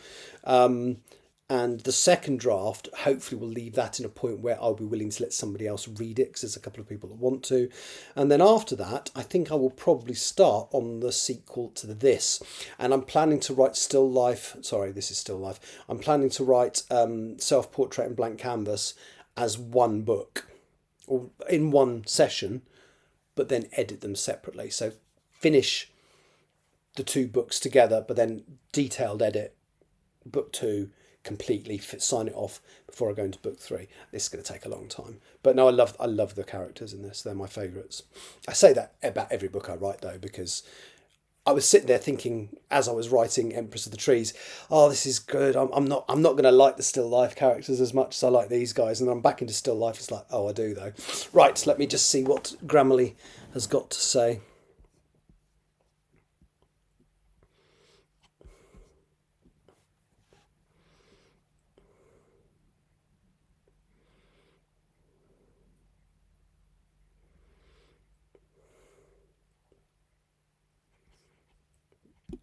And the second draft, hopefully, will leave that in a point where I'll be willing to let somebody else read it, because there's a couple of people that want to. And then after that, I think I will probably start on the sequel to this. And I'm planning to write Still Life. Sorry, this is Still Life. I'm planning to write Self Portrait and Blank Canvas as one book, or in one session, but then edit them separately. So finish the 2 books together, but then detailed edit book 2 completely, sign it off before I go into book 3. This is going to take a long time, but no, I love the characters in this. They're my favourites. I say that about every book I write though, because I was sitting there thinking as I was writing Empress of the Trees, oh, this is good. I'm not going to like the Still Life characters as much as I like these guys, and then I'm back into Still Life. It's like, oh, I do though. Right, let me just see what Grammarly has got to say.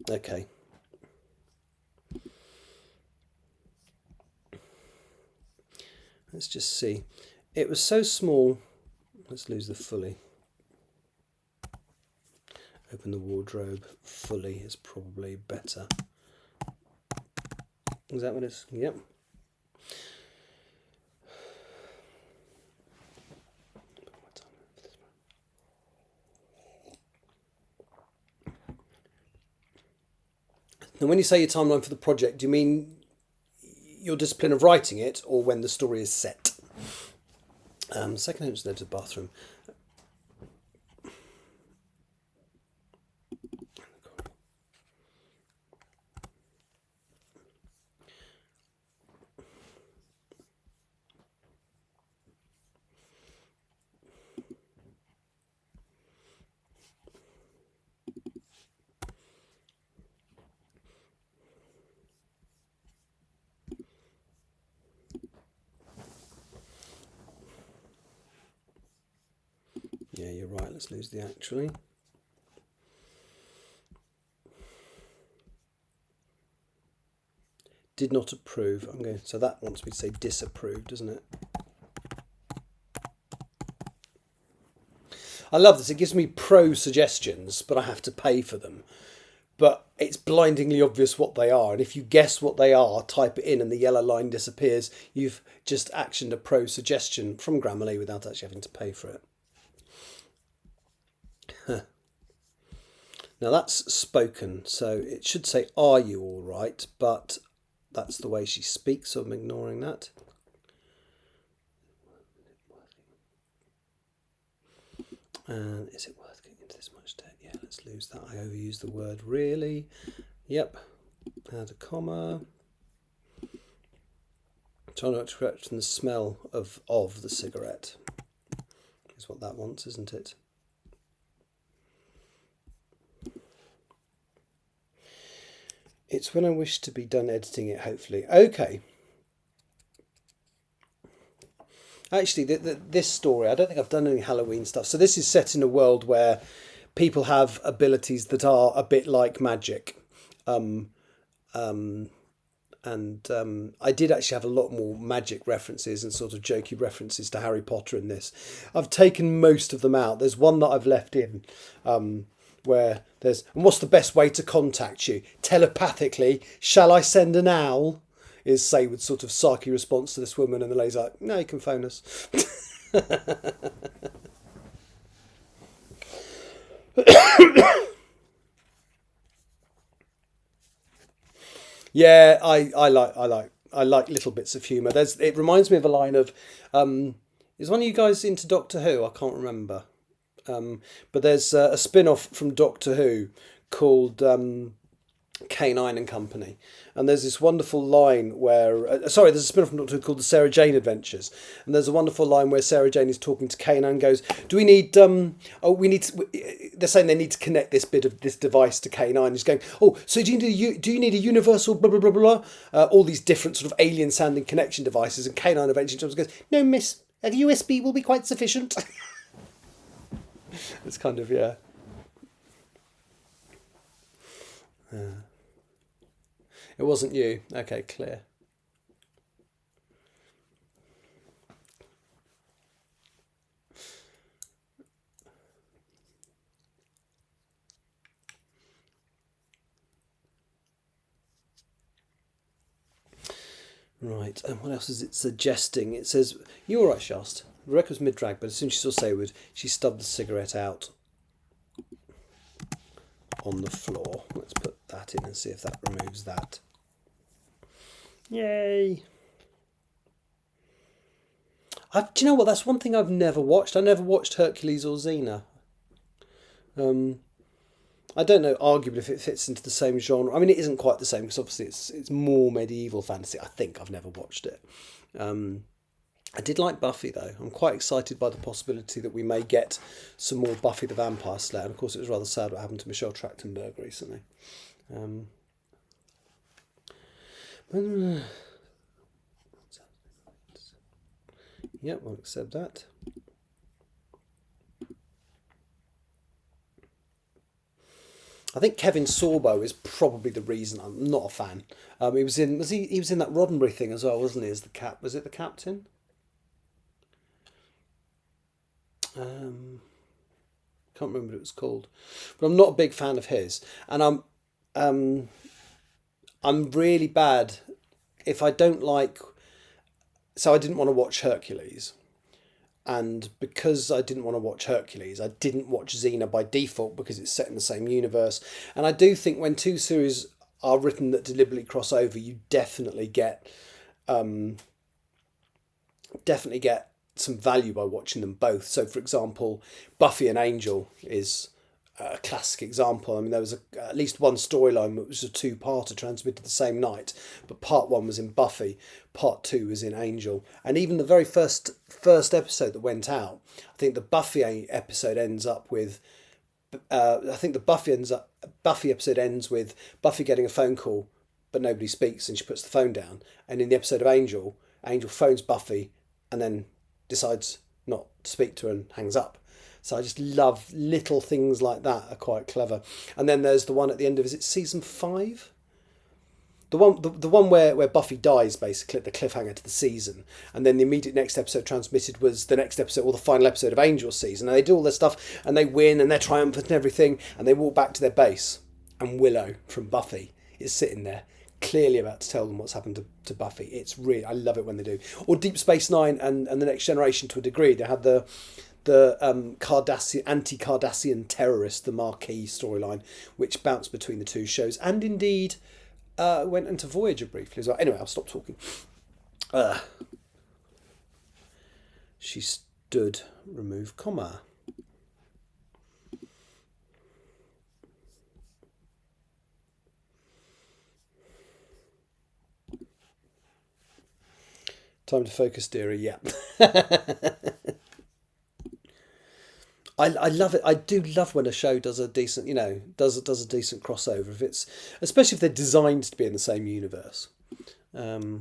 Okay. Let's just see. It was so small. Let's lose the fully. Open the wardrobe fully is probably better. Is that what it's? Yep. And when you say your timeline for the project, do you mean your discipline of writing it, or when the story is set? Second entrance there to the bathroom. Yeah, you're right. Let's lose the actually. Did not approve. I'm going. So that wants me to say disapprove, doesn't it? I love this. It gives me pro suggestions, but I have to pay for them. But it's blindingly obvious what they are. And if you guess what they are, type it in and the yellow line disappears. You've just actioned a pro suggestion from Grammarly without actually having to pay for it. Now that's spoken, so it should say, are you all right? But that's the way she speaks, so I'm ignoring that. And is it worth getting into this much debt? Yeah, let's lose that. I overused the word really. Yep. Add a comma. Trying not to correct from the smell of the cigarette. Is what that wants, isn't it? It's when I wish to be done editing it, hopefully. Okay. Actually, this story, I don't think I've done any Halloween stuff. So this is set in a world where people have abilities that are a bit like magic. I did actually have a lot more magic references and sort of jokey references to Harry Potter in this. I've taken most of them out. There's one that I've left in where there's, and what's the best way to contact you? Telepathically, shall I send an owl? Is Saywood's sort of sarky response to this woman, and the lady's like, no, you can phone us. Yeah, I like little bits of humour. It reminds me of a line of, is one of you guys into Doctor Who? I can't remember. But there's a spin-off from Doctor Who called K9 and Company, and there's this wonderful line where there's a spin-off from Doctor Who called the Sarah Jane Adventures, and there's a wonderful line where Sarah Jane is talking to K9 and goes, do we need they're saying they need to connect this bit of this device to K9. He's going, oh, so do you need a universal blah blah blah blah, all these different sort of alien sounding connection devices, and K9 eventually goes, no miss, a USB will be quite sufficient. It's kind of, yeah. It wasn't you. Okay, clear. Right, and what else is it suggesting? It says, you're all right, Shast. Rebecca's mid-drag, but as soon as she saw Saywood, she stubbed the cigarette out on the floor. Let's put that in and see if that removes that. Yay! Do you know what? That's one thing I've never watched. I never watched Hercules or Xena. I don't know, arguably, if it fits into the same genre. I mean, it isn't quite the same because obviously it's more medieval fantasy. I think I've never watched it. I did like Buffy, though. I'm quite excited by the possibility that we may get some more Buffy the Vampire Slayer. And of course, it was rather sad what happened to Michelle Trachtenberg recently. Yep, I'll accept that. I think Kevin Sorbo is probably the reason I'm not a fan. He was in that Roddenberry thing as well, wasn't he? As the was it the captain? Can't remember what it was called, but I'm not a big fan of his, and I'm really bad if I don't like. So I didn't want to watch Hercules, and because I didn't want to watch Hercules, I didn't watch Xena by default because it's set in the same universe. And I do think when two series are written that deliberately cross over, you definitely get some value by watching them both. So, for example, Buffy and Angel is a classic example. I mean, there was at least one storyline that was a two-parter transmitted the same night, but part one was in Buffy, part two was in Angel, and even the very first episode that went out, I think the Buffy episode ends up with. I think the Buffy episode ends with Buffy getting a phone call, but nobody speaks, and she puts the phone down. And in the episode of Angel, Angel phones Buffy, and then decides not to speak to her and hangs up. So I just love little things like that, are quite clever. And then there's the one at the end of, is it season 5? The one where Buffy dies, basically, the cliffhanger to the season. And then the immediate next episode transmitted was the next episode, or the final episode of Angel's season. And they do all their stuff, and they win, and they're triumphant and everything, and they walk back to their base. And Willow from Buffy is sitting there, clearly about to tell them what's happened to Buffy. It's really, I love it when they do. Or Deep Space Nine and The Next Generation to a degree. They had the Cardassian, anti-Cardassian terrorist, the Marquis storyline, which bounced between the two shows, and indeed went into Voyager briefly as well. Anyway, I'll stop talking. She stood, remove comma. Time to focus, dearie. Yeah. I love it. I do love when a show does a decent, does a decent crossover. If it's, especially if they're designed to be in the same universe. No,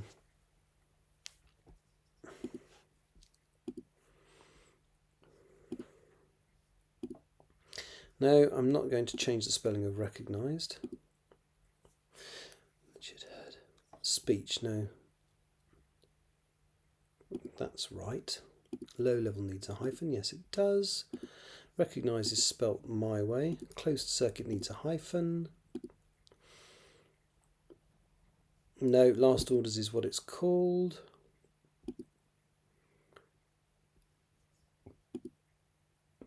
I'm not going to change the spelling of recognised. Richard Hurd. Speech, no. That's right. Low level needs a hyphen. Yes, it does. Recognise is spelt my way. Closed circuit needs a hyphen. No, last orders is what it's called.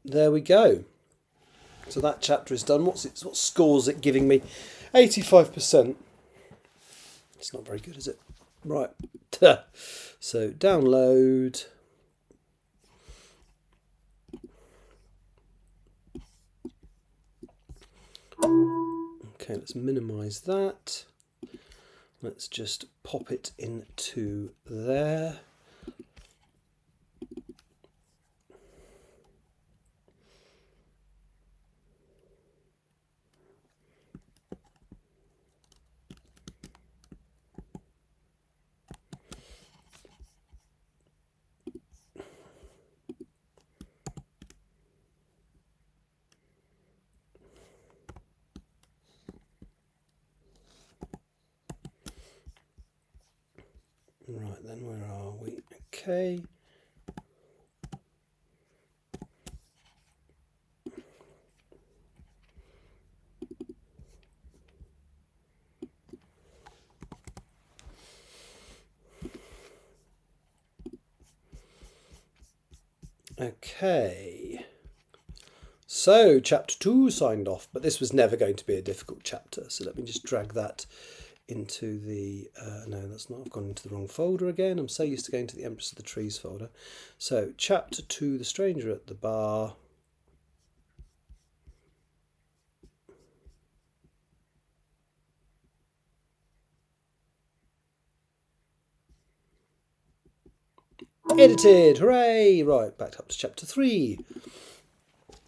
There we go. So that chapter is done. What score's it giving me? 85%. It's not very good, is it? Right. So download. Okay, let's minimize that. Let's just pop it into there. Right then, where are we? Okay. Okay. So, chapter 2 signed off, but this was never going to be a difficult chapter. So let me just drag that into the, no, that's not, I've gone into the wrong folder again. I'm so used to going to the Empress of the Trees folder. So, chapter 2, The Stranger at the Bar. Edited, hooray! Right, back up to chapter 3.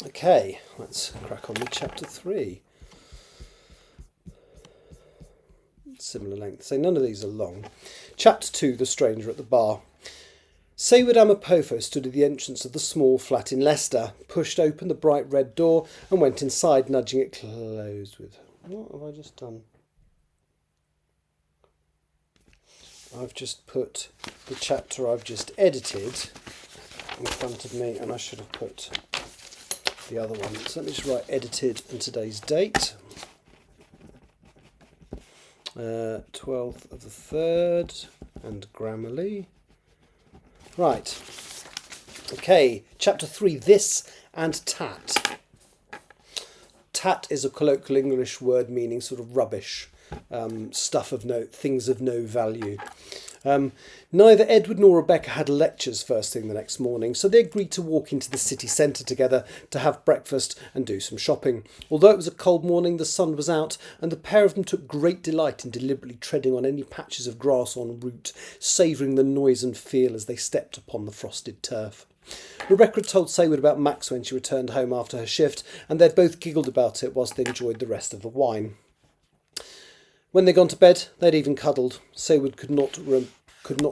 Okay, let's crack on with chapter 3. Similar length, so none of these are long. Chapter 2, The Stranger at the Bar. Seyward Amapopho stood at the entrance of the small flat in Leicester, pushed open the bright red door and went inside, nudging it closed with... What have I just done? I've just put the chapter I've just edited in front of me, and I should have put the other one. So let me just write edited and today's date. 12th of the 3rd and Grammarly. Right. Okay, chapter 3, this and tat. Tat is a colloquial English word meaning sort of rubbish, stuff of no, things of no value. Neither Edward nor Rebecca had lectures first thing the next morning, so they agreed to walk into the city centre together to have breakfast and do some shopping. Although it was a cold morning, the sun was out, and the pair of them took great delight in deliberately treading on any patches of grass en route, savouring the noise and feel as they stepped upon the frosted turf. Rebecca had told Saywood about Max when she returned home after her shift, and they'd both giggled about it whilst they enjoyed the rest of the wine. When they'd gone to bed, they'd even cuddled. Saywood could not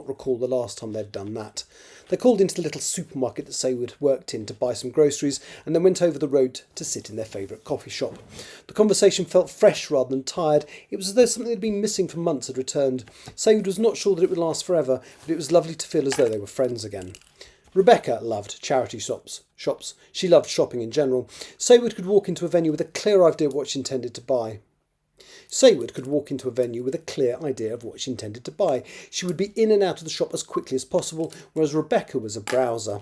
recall the last time they'd done that. They called into the little supermarket that Saywood worked in to buy some groceries, and then went over the road to sit in their favourite coffee shop. The conversation felt fresh rather than tired. It was as though something that had been missing for months had returned. Saywood was not sure that it would last forever, but it was lovely to feel as though they were friends again. Rebecca loved charity shops. She loved shopping in general. Saywood could walk into a venue with a clear idea of what she intended to buy. She would be in and out of the shop as quickly as possible, whereas Rebecca was a browser.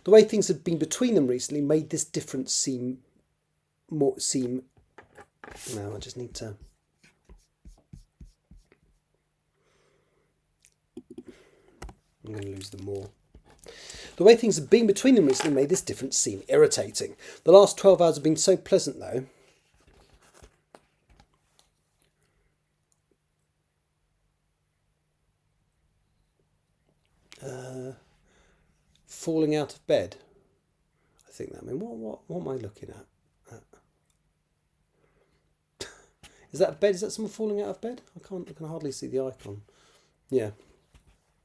The way things had been between them recently made this difference seem. No, I just need to. I'm going to lose the more. The way things had been between them recently made this difference seem irritating. The last 12 hours had been so pleasant, though. Falling out of bed. I think that. I mean, what am I looking at? Is that a bed? Is that someone falling out of bed? I can hardly see the icon. Yeah.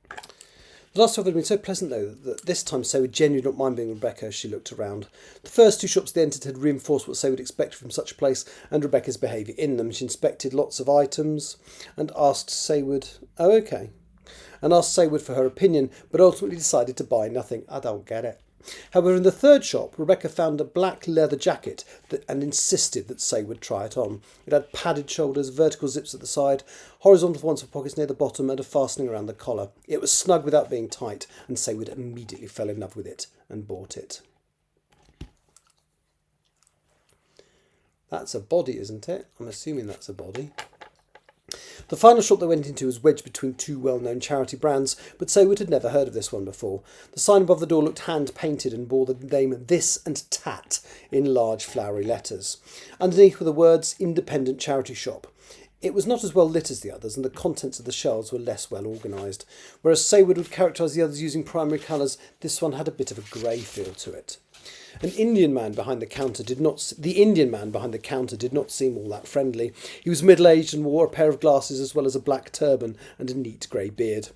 The last 12 had been so pleasant, though, that this time Saywood genuinely did not mind being Rebecca as she looked around. The first two shops they entered had reinforced what Saywood expected from such a place and Rebecca's behaviour in them. She inspected lots of items and asked Saywood, for her opinion, but ultimately decided to buy nothing. I don't get it. However, in the third shop, Rebecca found a black leather jacket and insisted that Saywood try it on. It had padded shoulders, vertical zips at the side, horizontal ones for pockets near the bottom, and a fastening around the collar. It was snug without being tight, and Saywood immediately fell in love with it and bought it. That's a body, isn't it? I'm assuming that's a body. The final shop they went into was wedged between two well-known charity brands, but Saywood had never heard of this one before. The sign above the door looked hand-painted and bore the name This and Tat in large flowery letters. Underneath were the words Independent Charity Shop. It was not as well lit as the others, and the contents of the shelves were less well organised. Whereas Saywood would characterise the others using primary colours, this one had a bit of a grey feel to it. The Indian man behind the counter did not seem all that friendly. He was middle-aged and wore a pair of glasses as well as a black turban and a neat grey beard.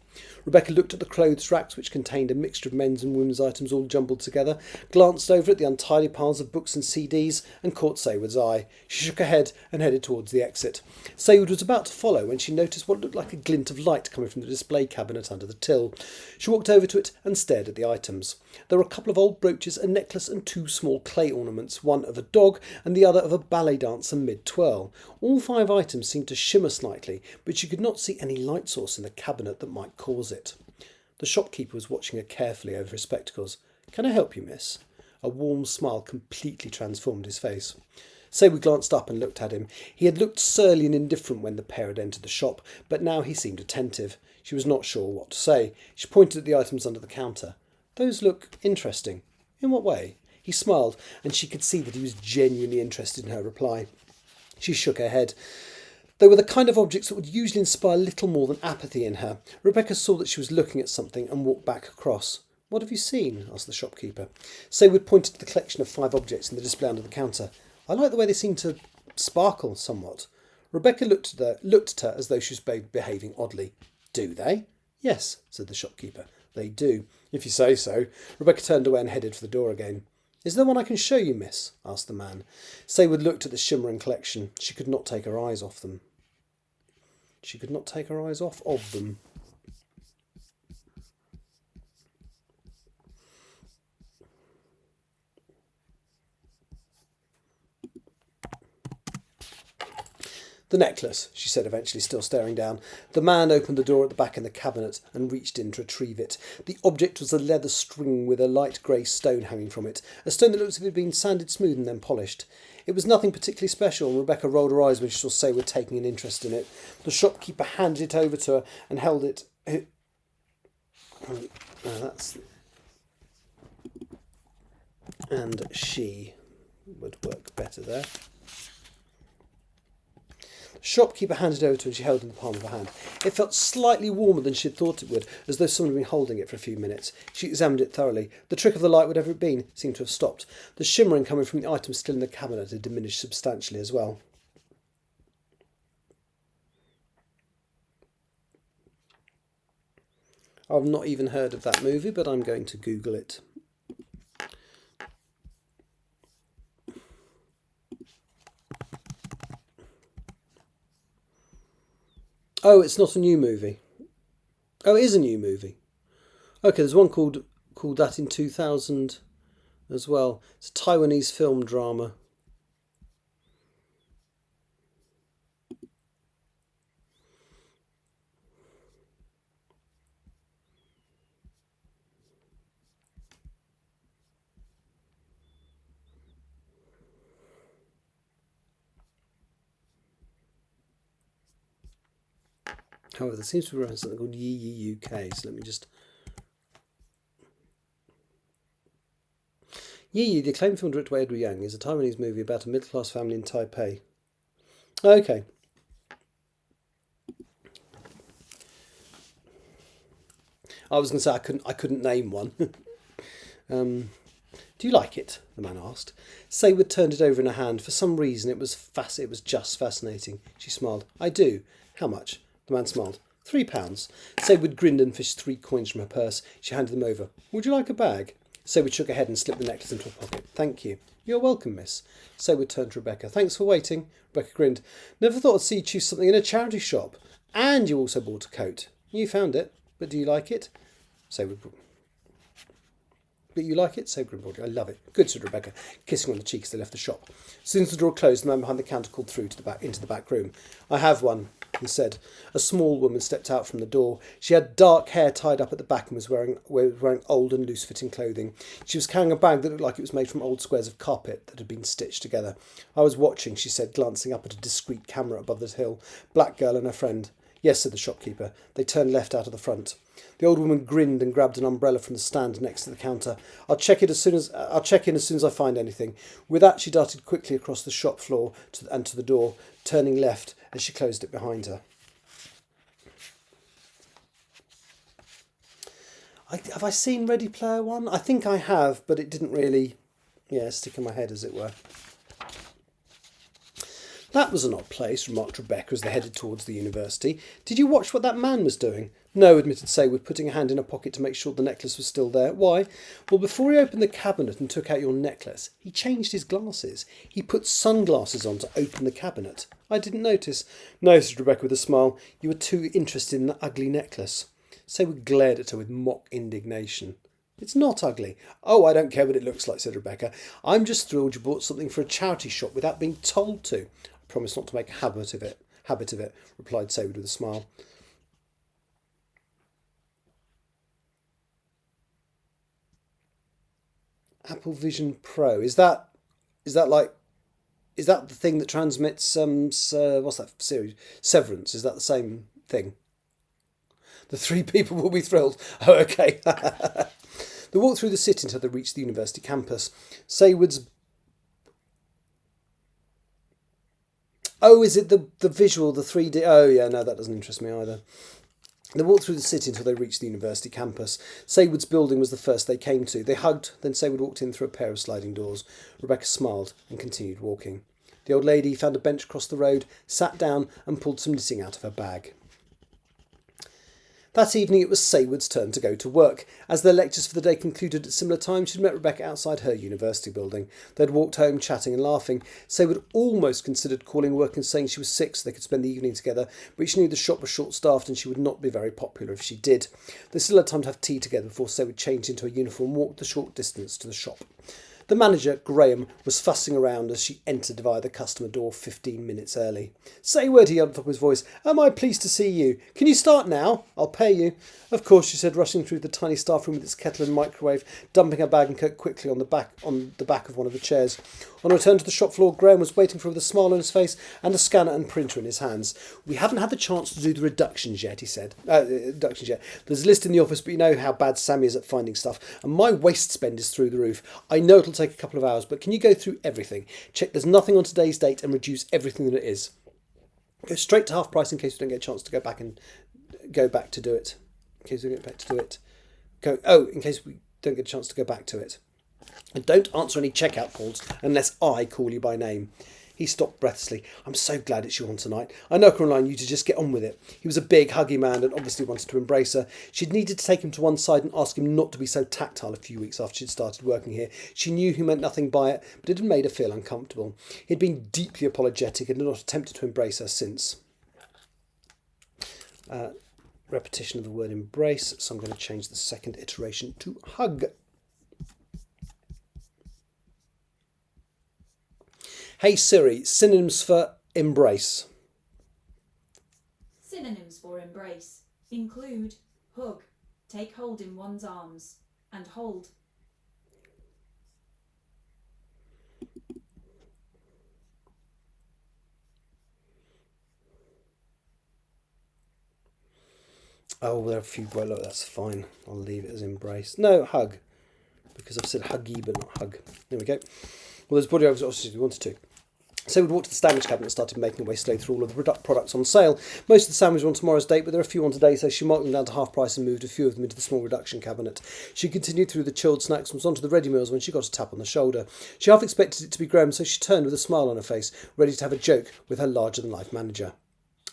Rebecca looked at the clothes racks, which contained a mixture of men's and women's items all jumbled together, glanced over at the untidy piles of books and CDs, and caught Saywood's eye. She shook her head and headed towards the exit. Saywood was about to follow when she noticed what looked like a glint of light coming from the display cabinet under the till. She walked over to it and stared at the items. There were a couple of old brooches, a necklace, and two small clay ornaments, one of a dog and the other of a ballet dancer mid-twirl. All 5 items seemed to shimmer slightly, but she could not see any light source in the cabinet that might cause it. The shopkeeper was watching her carefully over his spectacles. "Can I help you, miss?" A warm smile completely transformed his face. Saywood glanced up and looked at him. He had looked surly and indifferent when the pair had entered the shop, but now he seemed attentive. She was not sure what to say. She pointed at the items under the counter. "Those look interesting." "In what way?" He smiled, and she could see that he was genuinely interested in her reply. She shook her head. They were the kind of objects that would usually inspire little more than apathy in her. Rebecca saw that she was looking at something and walked back across. "What have you seen?" asked the shopkeeper. Saywood pointed to the collection of 5 objects in the display under the counter. "I like the way they seem to sparkle somewhat." Rebecca looked at her as though she was behaving oddly. "Do they?" "Yes," said the shopkeeper. "They do, if you say so." Rebecca turned away and headed for the door again. "Is there one I can show you, miss?" asked the man. Saywood looked at the shimmering collection. She could not take her eyes off them. "The necklace," she said eventually, still staring down. The man opened the door at the back in the cabinet and reached in to retrieve it. The object was a leather string with a light grey stone hanging from it, a stone that looked as if it had been sanded smooth and then polished. It was nothing particularly special, and Rebecca rolled her eyes when she saw Saywood taking an interest in it. The shopkeeper handed it over to her and held it. And she would work better there. The shopkeeper handed it over to her and she held it in the palm of her hand. It felt slightly warmer than she had thought it would, as though someone had been holding it for a few minutes. She examined it thoroughly. The trick of the light, whatever it had been, seemed to have stopped. The shimmering coming from the items still in the cabinet had diminished substantially as well. I've not even heard of that movie, but I'm going to Google it. Oh, it's not a new movie. Oh, it is a new movie. Okay, there's one called that in 2000 as well. It's a Taiwanese film drama. However, there seems to be something called Yee Yee UK, so let me just... Yee Yee, the acclaimed film directed by Edward Yang, is a Taiwanese movie about a middle-class family in Taipei. Okay. I was going to say I couldn't name one. Do you like it? The man asked. Saywood turned it over in her hand. For some reason, it was just fascinating. She smiled. I do. How much? The man smiled. £3. Saywood grinned and fished 3 coins from her purse. She handed them over. Would you like a bag? Saywood shook her head and slipped the necklace into her pocket. Thank you. You're welcome, miss. Saywood turned to Rebecca. Thanks for waiting. Rebecca grinned. Never thought I'd see you choose something in a charity shop. And you also bought a coat. You found it. But do you like it? Saywood. But you like it? Saywood grinned. I love it. Good, said Rebecca, kissing her on the cheek as they left the shop. As soon as the door closed, the man behind the counter called through into the back room. I have one, he said. A small woman stepped out from the door. She had dark hair tied up at the back and was wearing old and loose-fitting clothing. She was carrying a bag that looked like it was made from old squares of carpet that had been stitched together. I was watching, she said, glancing up at a discreet camera above the hill. Black girl and her friend. Yes, said the shopkeeper. They turned left out of the front. The old woman grinned and grabbed an umbrella from the stand next to the counter. I'll check in as soon as I find anything. With that, she darted quickly across the shop floor and to the door, turning left as she closed it behind her. Have I seen Ready Player One? I think I have, but it didn't really, stick in my head, as it were. That was an odd place, remarked Rebecca as they headed towards the university. Did you watch what that man was doing? No, admitted Saywood, putting a hand in her pocket to make sure the necklace was still there. Why? Well, before he opened the cabinet and took out your necklace, he changed his glasses. He put sunglasses on to open the cabinet. I didn't notice. No, said Rebecca with a smile. You were too interested in the ugly necklace. Saywood glared at her with mock indignation. It's not ugly. Oh, I don't care what it looks like, said Rebecca. I'm just thrilled you bought something for a charity shop without being told to. I promise not to make a habit of it, replied Saywood with a smile. Apple Vision Pro. Is that the thing that transmits what's that series? Severance. Is that the same thing? The 3 people will be thrilled. Oh, okay. They walked through the city until they reached the university campus. Saywood's... Oh, is it the visual, the 3D? Oh, yeah, no, that doesn't interest me either. They walked through the city until they reached the university campus. Saywood's building was the first they came to. They hugged, then Saywood walked in through a pair of sliding doors. Rebecca smiled and continued walking. The old lady found a bench across the road, sat down and pulled some knitting out of her bag. That evening it was Saywood's turn to go to work. As their lectures for the day concluded at similar times, she'd met Rebecca outside her university building. They'd walked home chatting and laughing. Saywood almost considered calling work and saying she was sick so they could spend the evening together, but she knew the shop was short-staffed and she would not be very popular if she did. They still had time to have tea together before Saywood changed into her uniform and walked the short distance to the shop. The manager, Graham, was fussing around as she entered via the customer door 15 minutes early. "Say word," he yelled at the top of his voice. "Am I pleased to see you? Can you start now? I'll pay you." "Of course," she said, rushing through the tiny staff room with its kettle and microwave, dumping her bag and coat quickly on the back of one of the chairs. On return to the shop floor, Graham was waiting for her with a smile on his face and a scanner and printer in his hands. "We haven't had the chance to do the reductions yet," he said. "There's a list in the office, but you know how bad Sammy is at finding stuff, and my waste spend is through the roof. I know it'll take a couple of hours, but can you go through everything? Check there's nothing on today's date and reduce everything that it is. Go straight to half price in case we don't get a chance to go back to do it. In case we don't get back to do it. In case we don't get a chance to go back to it. And don't answer any checkout calls unless I call you by name." He stopped breathlessly. "I'm so glad it's you on tonight. I know I can rely on you to just get on with it." He was a big, huggy man and obviously wanted to embrace her. She'd needed to take him to one side and ask him not to be so tactile a few weeks after she'd started working here. She knew he meant nothing by it, but it had made her feel uncomfortable. He'd been deeply apologetic and had not attempted to embrace her since. Repetition of the word embrace, so I'm going to change the second iteration to hug. Hey Siri, synonyms for embrace. Synonyms for embrace include hug, take hold in one's arms, and hold. Oh, there are a few. Well, look, that's fine. I'll leave it as embrace. No, hug. Because I've said huggy, but not hug. There we go. Well, there's body odors, obviously, we wanted to. So we'd walked to the sandwich cabinet and started making her way slowly through all of the products on sale. Most of the sandwiches were on tomorrow's date, but there are a few on today, so she marked them down to half price and moved a few of them into the small reduction cabinet. She continued through the chilled snacks and was onto the ready meals when she got a tap on the shoulder. She half expected it to be Graham, so she turned with a smile on her face, ready to have a joke with her larger-than-life manager.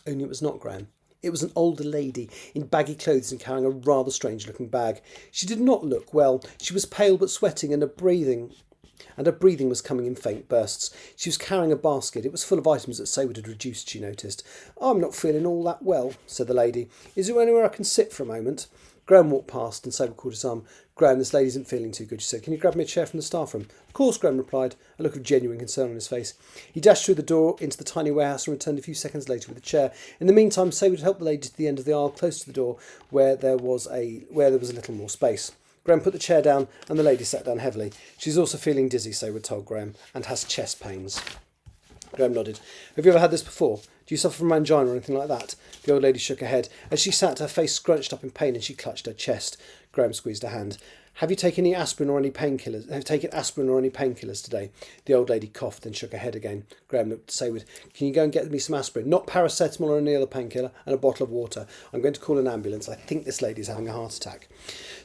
Only it was not Graham. It was an older lady in baggy clothes and carrying a rather strange-looking bag. She did not look well. She was pale but sweating, and her breathing was coming in faint bursts. She was carrying a basket. It was full of items that Saywood had reduced, she noticed. "I'm not feeling all that well," said the lady. "Is there anywhere I can sit for a moment?" Graham walked past and Saywood caught his arm. "Graham, this lady isn't feeling too good," she said. "Can you grab me a chair from the staff room?" "Of course," Graham replied, a look of genuine concern on his face. He dashed through the door into the tiny warehouse and returned a few seconds later with a chair. In the meantime, Saywood helped the lady to the end of the aisle, close to the door, where there was a little more space. Graham put the chair down and the lady sat down heavily. "She's also feeling dizzy," Saywood told Graham, "and has chest pains." Graham nodded. "Have you ever had this before? Do you suffer from angina or anything like that?" The old lady shook her head. As she sat, her face scrunched up in pain and she clutched her chest. Graham squeezed her hand. "Have you taken aspirin or any painkillers today?" The old lady coughed, then shook her head again. Graham looked at Saywood. "Can you go and get me some aspirin? Not paracetamol or any other painkiller, and a bottle of water. I'm going to call an ambulance. I think this lady's having a heart attack."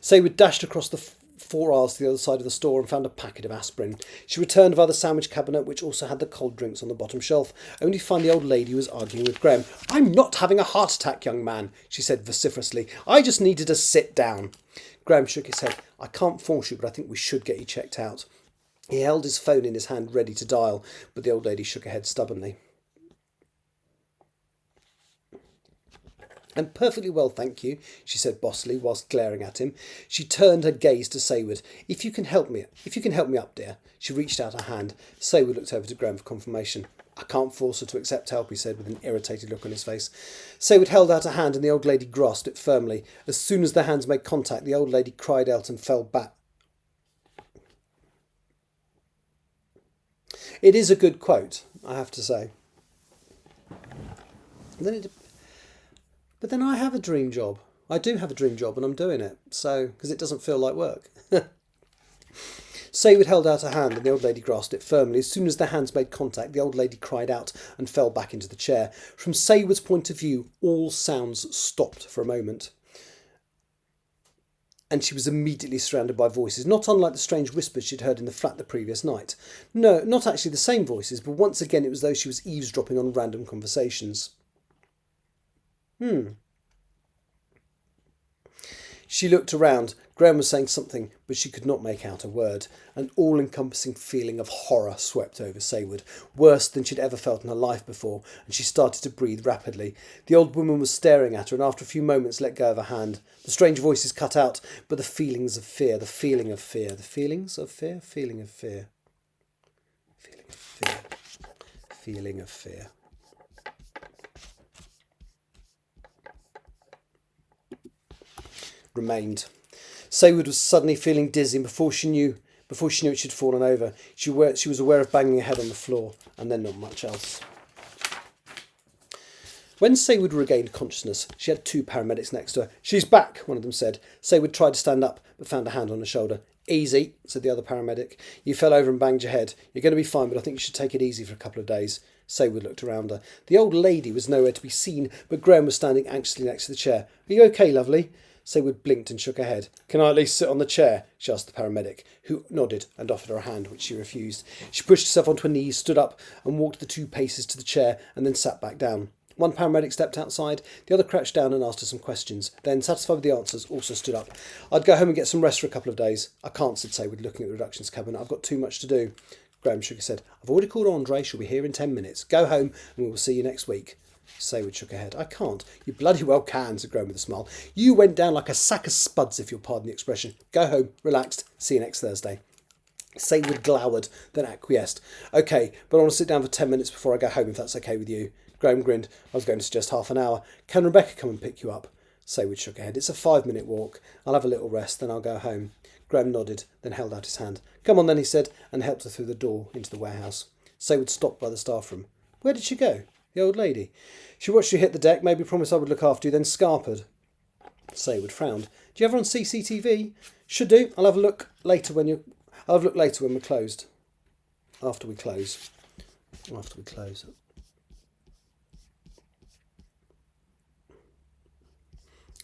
Saywood dashed across the 4 aisles to the other side of the store and found a packet of aspirin. She returned via the sandwich cabinet, which also had the cold drinks on the bottom shelf, only to find the old lady who was arguing with Graham. "I'm not having a heart attack, young man," she said vociferously. "I just needed to sit down." Graham shook his head. "I can't force you, but I think we should get you checked out." He held his phone in his hand, ready to dial, but the old lady shook her head stubbornly. "I'm perfectly well, thank you," she said bossily, whilst glaring at him. She turned her gaze to Saywood. If you can help me up, dear." She reached out her hand. Saywood looked over to Graham for confirmation. "I can't force her to accept help," he said, with an irritated look on his face. Saywood held out her hand and the old lady grasped it firmly. As soon as their hands made contact, the old lady cried out and fell back. It is a good quote, I have to say. But then I have a dream job. I do have a dream job and I'm doing it. So, because it doesn't feel like work. Saywood held out her hand and the old lady grasped it firmly. As soon as their hands made contact, the old lady cried out and fell back into the chair. From Saywood's point of view, all sounds stopped for a moment. And she was immediately surrounded by voices, not unlike the strange whispers she'd heard in the flat the previous night. No, not actually the same voices, but once again it was as though she was eavesdropping on random conversations. She looked around. Graham was saying something, but she could not make out a word. An all-encompassing feeling of horror swept over Saywood, worse than she'd ever felt in her life before, and she started to breathe rapidly. The old woman was staring at her, and after a few moments let go of her hand. The strange voices cut out, but the feelings of fear, the feeling of fear, the feelings of fear, feeling of fear, feeling of fear, feeling of fear. Remained. Saywood was suddenly feeling dizzy, and before she knew it, she'd fallen over. She was aware of banging her head on the floor, and then not much else. When Saywood regained consciousness, she had two paramedics next to her. "She's back," one of them said. Saywood tried to stand up, but found a hand on her shoulder. "Easy," said the other paramedic. "You fell over and banged your head. You're going to be fine, but I think you should take it easy for a couple of days." Saywood looked around her. The old lady was nowhere to be seen, but Graham was standing anxiously next to the chair. "Are you okay, lovely?" Saywood blinked and shook her head. "Can I at least sit on the chair?" she asked the paramedic, who nodded and offered her a hand, which she refused. She pushed herself onto her knees, stood up and walked the 2 paces to the chair, and then sat back down. One paramedic stepped outside, the other crouched down and asked her some questions. Then, satisfied with the answers, also stood up. "I'd go home and get some rest for a couple of days." "I can't," said Saywood, looking at the reductions cabinet. "I've got too much to do." Graham shook his head. "I've already called Andre. She'll be here in 10 minutes. Go home and we will see you next week." Saywood shook her head. "I can't." "You bloody well can," said Graham with a smile. "You went down like a sack of spuds, if you'll pardon the expression. Go home, relaxed. See you next Thursday." Saywood glowered, then acquiesced. "OK, but I want to sit down for 10 minutes before I go home, if that's OK with you." Graham grinned. "I was going to suggest half an hour. Can Rebecca come and pick you up?" Saywood shook her head. "It's a 5-minute walk. I'll have a little rest, then I'll go home." Graham nodded, then held out his hand. "Come on then," he said, and helped her through the door into the warehouse. Saywood stopped by the staff room. "Where did she go?" "The old lady. She watched you hit the deck, maybe promised I would look after you, then scarpered." Saywood frowned. "Do you ever on CCTV?" "Should do. I'll have a look later when we're closed." After we close. After we close.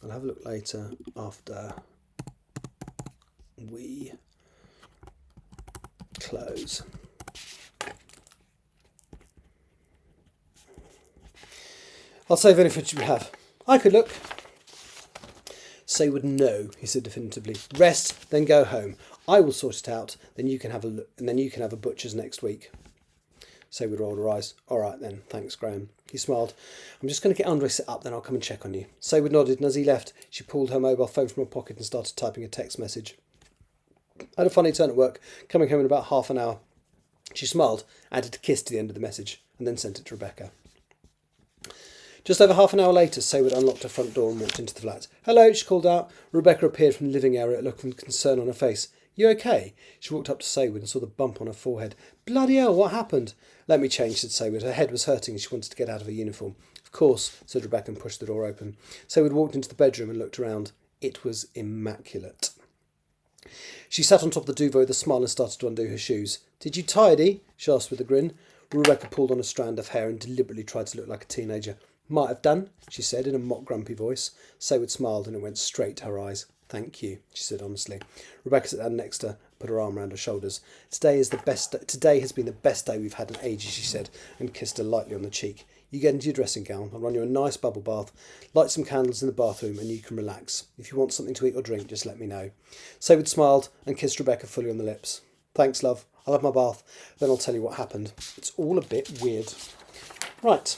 I'll have a look later after we close. "I'll save any footage we have." "I could look." Saywood, "No," he said definitively. "Rest, then go home. I will sort it out. Then you can have a look, and then you can have a butcher's next week." Saywood rolled her eyes. "All right then, thanks, Graham." He smiled. "I'm just going to get Andre set up, then I'll come and check on you." Saywood nodded, and as he left, she pulled her mobile phone from her pocket and started typing a text message. "I had a funny turn at work, coming home in about half an hour." She smiled, added a kiss to the end of the message, and then sent it to Rebecca. Just over half an hour later, Saywood unlocked her front door and walked into the flat. "Hello," she called out. Rebecca appeared from the living area, looking with concern on her face. "You okay?" She walked up to Saywood and saw the bump on her forehead. "Bloody hell, what happened?" "Let me change," said Saywood. Her head was hurting and she wanted to get out of her uniform. "Of course," said Rebecca and pushed the door open. Saywood walked into the bedroom and looked around. It was immaculate. She sat on top of the duvet with a smile and started to undo her shoes. "Did you tidy?" she asked with a grin. Rebecca pulled on a strand of hair and deliberately tried to look like a teenager. "Might have done," she said in a mock grumpy voice. Saywood smiled and it went straight to her eyes. "Thank you," she said honestly. Rebecca sat down next to her, put her arm around her shoulders. Today has been the best day we've had in ages," she said, and kissed her lightly on the cheek. "You get into your dressing gown. I'll run you a nice bubble bath, light some candles in the bathroom, and you can relax. If you want something to eat or drink, just let me know." Saywood smiled and kissed Rebecca fully on the lips. "Thanks, love. I'll have my bath, then I'll tell you what happened. It's all a bit weird." Right.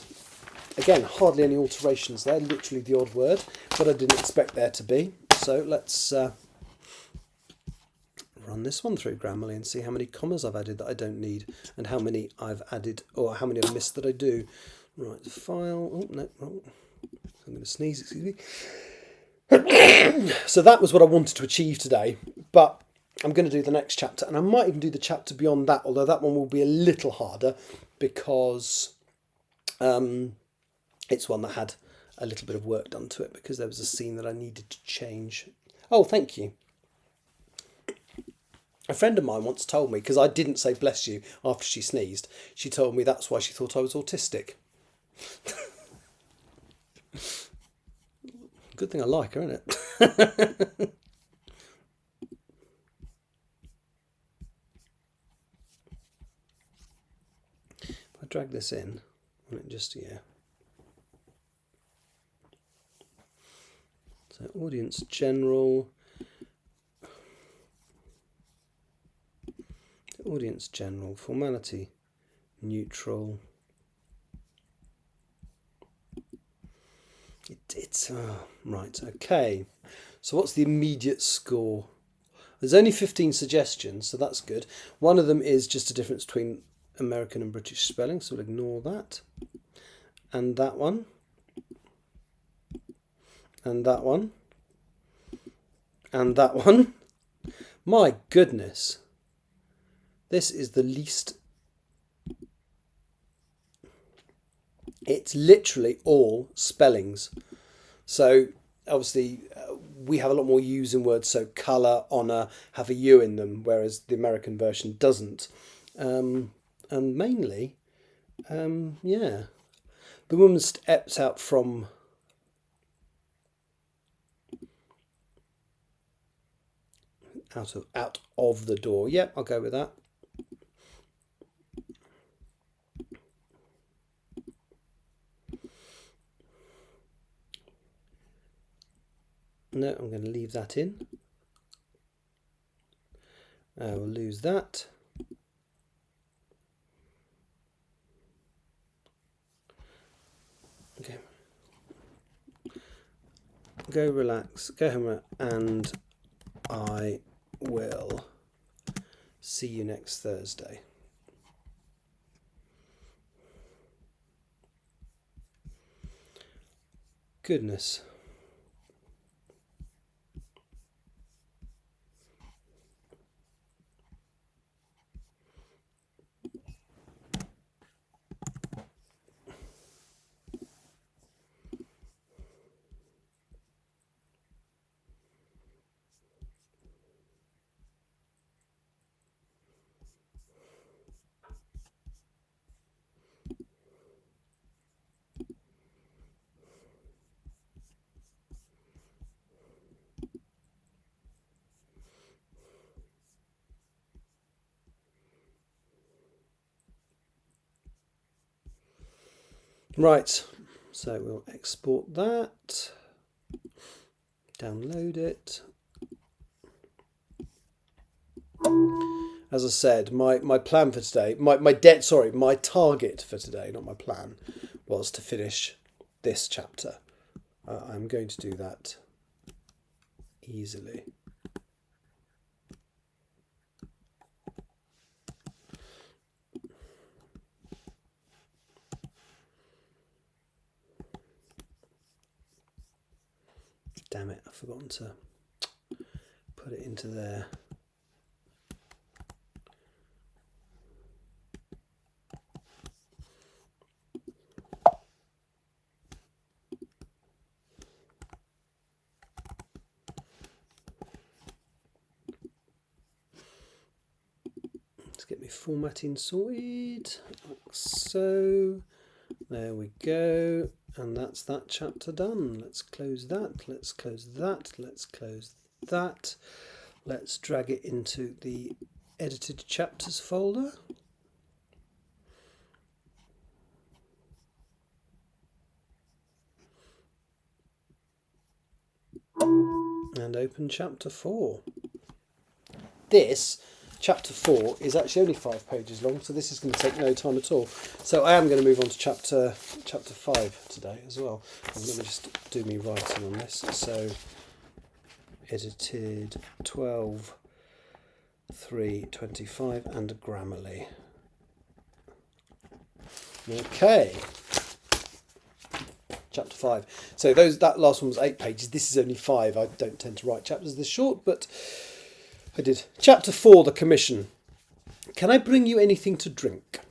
Again, hardly any alterations there, literally the odd word, but I didn't expect there to be. So let's run this one through Grammarly and see how many commas I've added that I don't need and how many I've added or how many I've missed that I do. Right, file. Oh, no, wrong. I'm going to sneeze, excuse me. So that was what I wanted to achieve today, but I'm going to do the next chapter, and I might even do the chapter beyond that, although that one will be a little harder because it's one that had a little bit of work done to it because there was a scene that I needed to change. Oh, thank you. A friend of mine once told me, because I didn't say bless you after she sneezed, she told me that's why she thought I was autistic. Good thing I like her, isn't it? If I drag this in, will it just, yeah. So So audience general. Audience general, formality neutral. It's right, okay. So what's the immediate score? There's only 15 suggestions, so that's good. One of them is just a difference between American and British spelling, so we'll ignore that. And that one. And that one. And that one. My goodness. This is the least... It's literally all spellings. So obviously we have a lot more U's in words, so colour, honour have a U in them, whereas the American version doesn't. And mainly, yeah, the woman steps out from out of the door. Yep, I'll go with that. No, I'm going to leave that in. We'll lose that. Okay. Go relax, go home, and I will see you next Thursday. Goodness. Right, so we'll export that, download it. As I said, my plan for today, my target for today, not my plan, was to finish this chapter. I'm going to do that easily. Damn it, I've forgotten to put it into there. Let's get my formatting sorted, like so. There we go. And that's that chapter done. Let's close that, let's close that, let's close that. Let's drag it into the edited chapters folder. And open chapter 4. This chapter 4 is actually only 5 pages long, so this is going to take no time at all. So I am going to move on to chapter 5 today as well. And let me just do me writing on this. So edited 12/3/25 and Grammarly. Okay. Chapter 5. So that last one was 8 pages. This is only 5. I don't tend to write chapters this short, but I did. Chapter 4, the commission. Can I bring you anything to drink?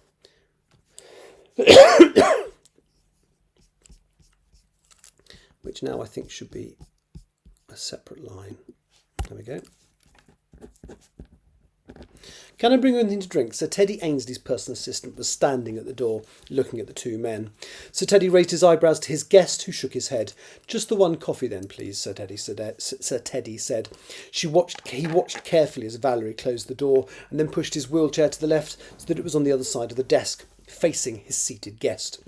Which now I think should be a separate line. There we go. Can I bring you anything to drink? Sir Teddy Ainsley's personal assistant was standing at the door, looking at the two men. Sir Teddy raised his eyebrows to his guest, who shook his head. Just the one coffee then, please, Sir Teddy said. He watched carefully as Valerie closed the door and then pushed his wheelchair to the left so that it was on the other side of the desk, facing his seated guest.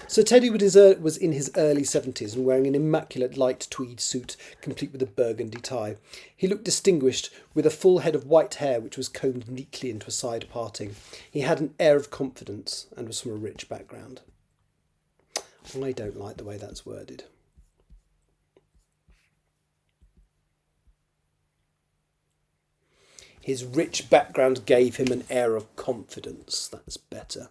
So Teddy was in his early 70s and wearing an immaculate light tweed suit complete with a burgundy tie. He looked distinguished with a full head of white hair which was combed neatly into a side parting. He had an air of confidence and was from a rich background. I don't like the way that's worded. His rich background gave him an air of confidence. That's better.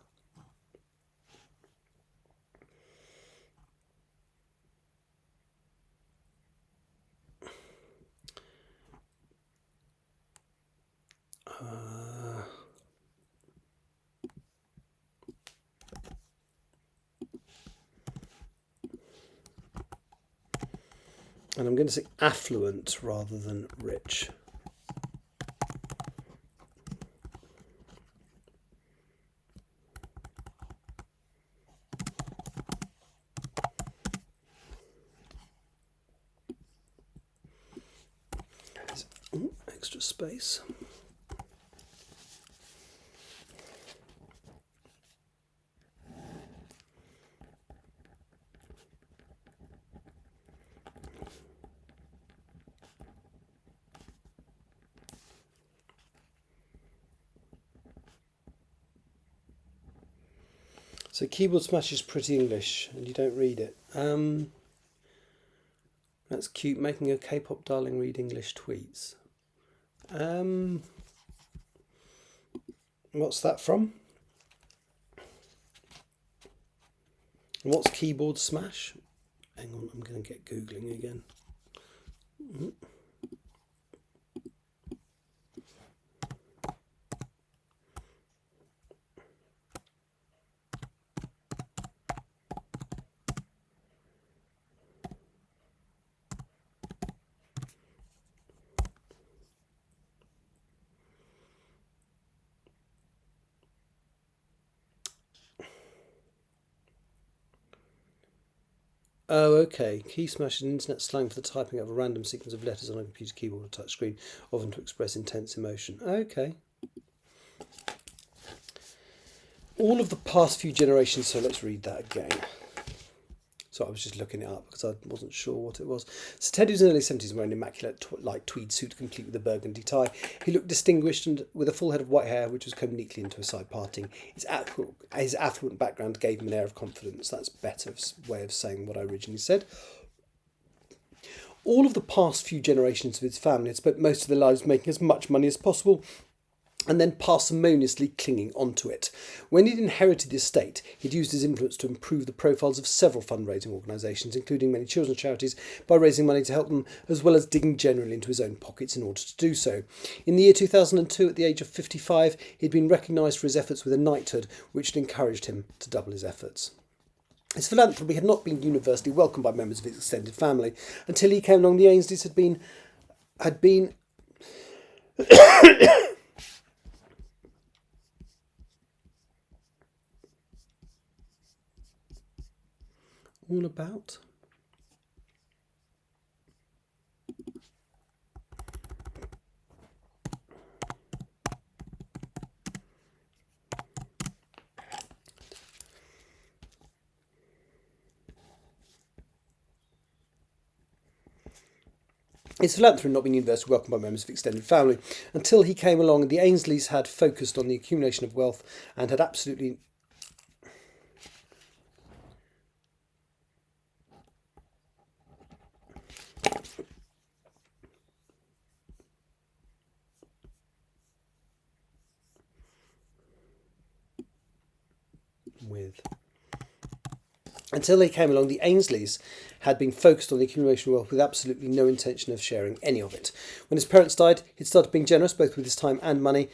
And I'm going to say affluent rather than rich. Extra space. So Keyboard Smash is pretty English and you don't read it. That's cute, making a K-pop darling read English tweets. What's that from? And what's Keyboard Smash? Hang on, I'm going to get Googling again. Oh, okay. Key smash is an internet slang for the typing of a random sequence of letters on a computer keyboard or touchscreen, often to express intense emotion. Okay. All of the past few generations, so let's read that again. So I was just looking it up because I wasn't sure what it was. So Teddy was in the early 70s wearing an immaculate light tweed suit complete with a burgundy tie. He looked distinguished and with a full head of white hair which was combed neatly into a side parting. His affluent background gave him an air of confidence. That's a better way of saying what I originally said. All of the past few generations of his family had spent most of their lives making as much money as possible and then parsimoniously clinging onto it. When he'd inherited the estate, he'd used his influence to improve the profiles of several fundraising organisations, including many children's charities, by raising money to help them, as well as digging generally into his own pockets in order to do so. In the year 2002, at the age of 55, he'd been recognised for his efforts with a knighthood, which had encouraged him to double his efforts. His philanthropy had not been universally welcomed by members of his extended family. Until he came along, the Ainsleys had been all about. His philanthropy had not been universally welcomed by members of the extended family. Until he came along, the Ainsleys had focused on the accumulation of wealth and had absolutely Until they came along, the Ainsleys had been focused on the accumulation of wealth with absolutely no intention of sharing any of it. When his parents died, he'd started being generous both with his time and money.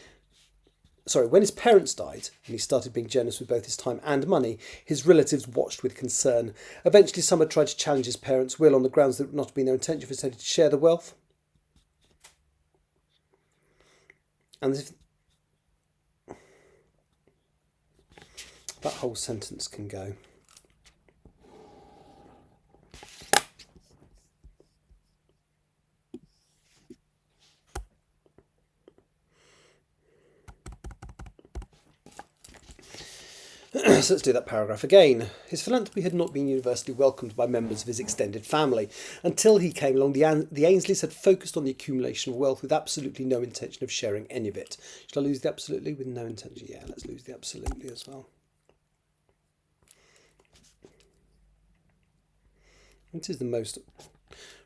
When his parents died and he started being generous with both his time and money, his relatives watched with concern. Eventually, some had tried to challenge his parents' will on the grounds that it would not have been their intention for Teddy to share the wealth. And that whole sentence can go. So let's do that paragraph again. His philanthropy had not been universally welcomed by members of his extended family. Until he came along, the Ainsleys had focused on the accumulation of wealth with absolutely no intention of sharing any of it. Shall I lose the absolutely with no intention? Yeah, let's lose the absolutely as well. This is the most...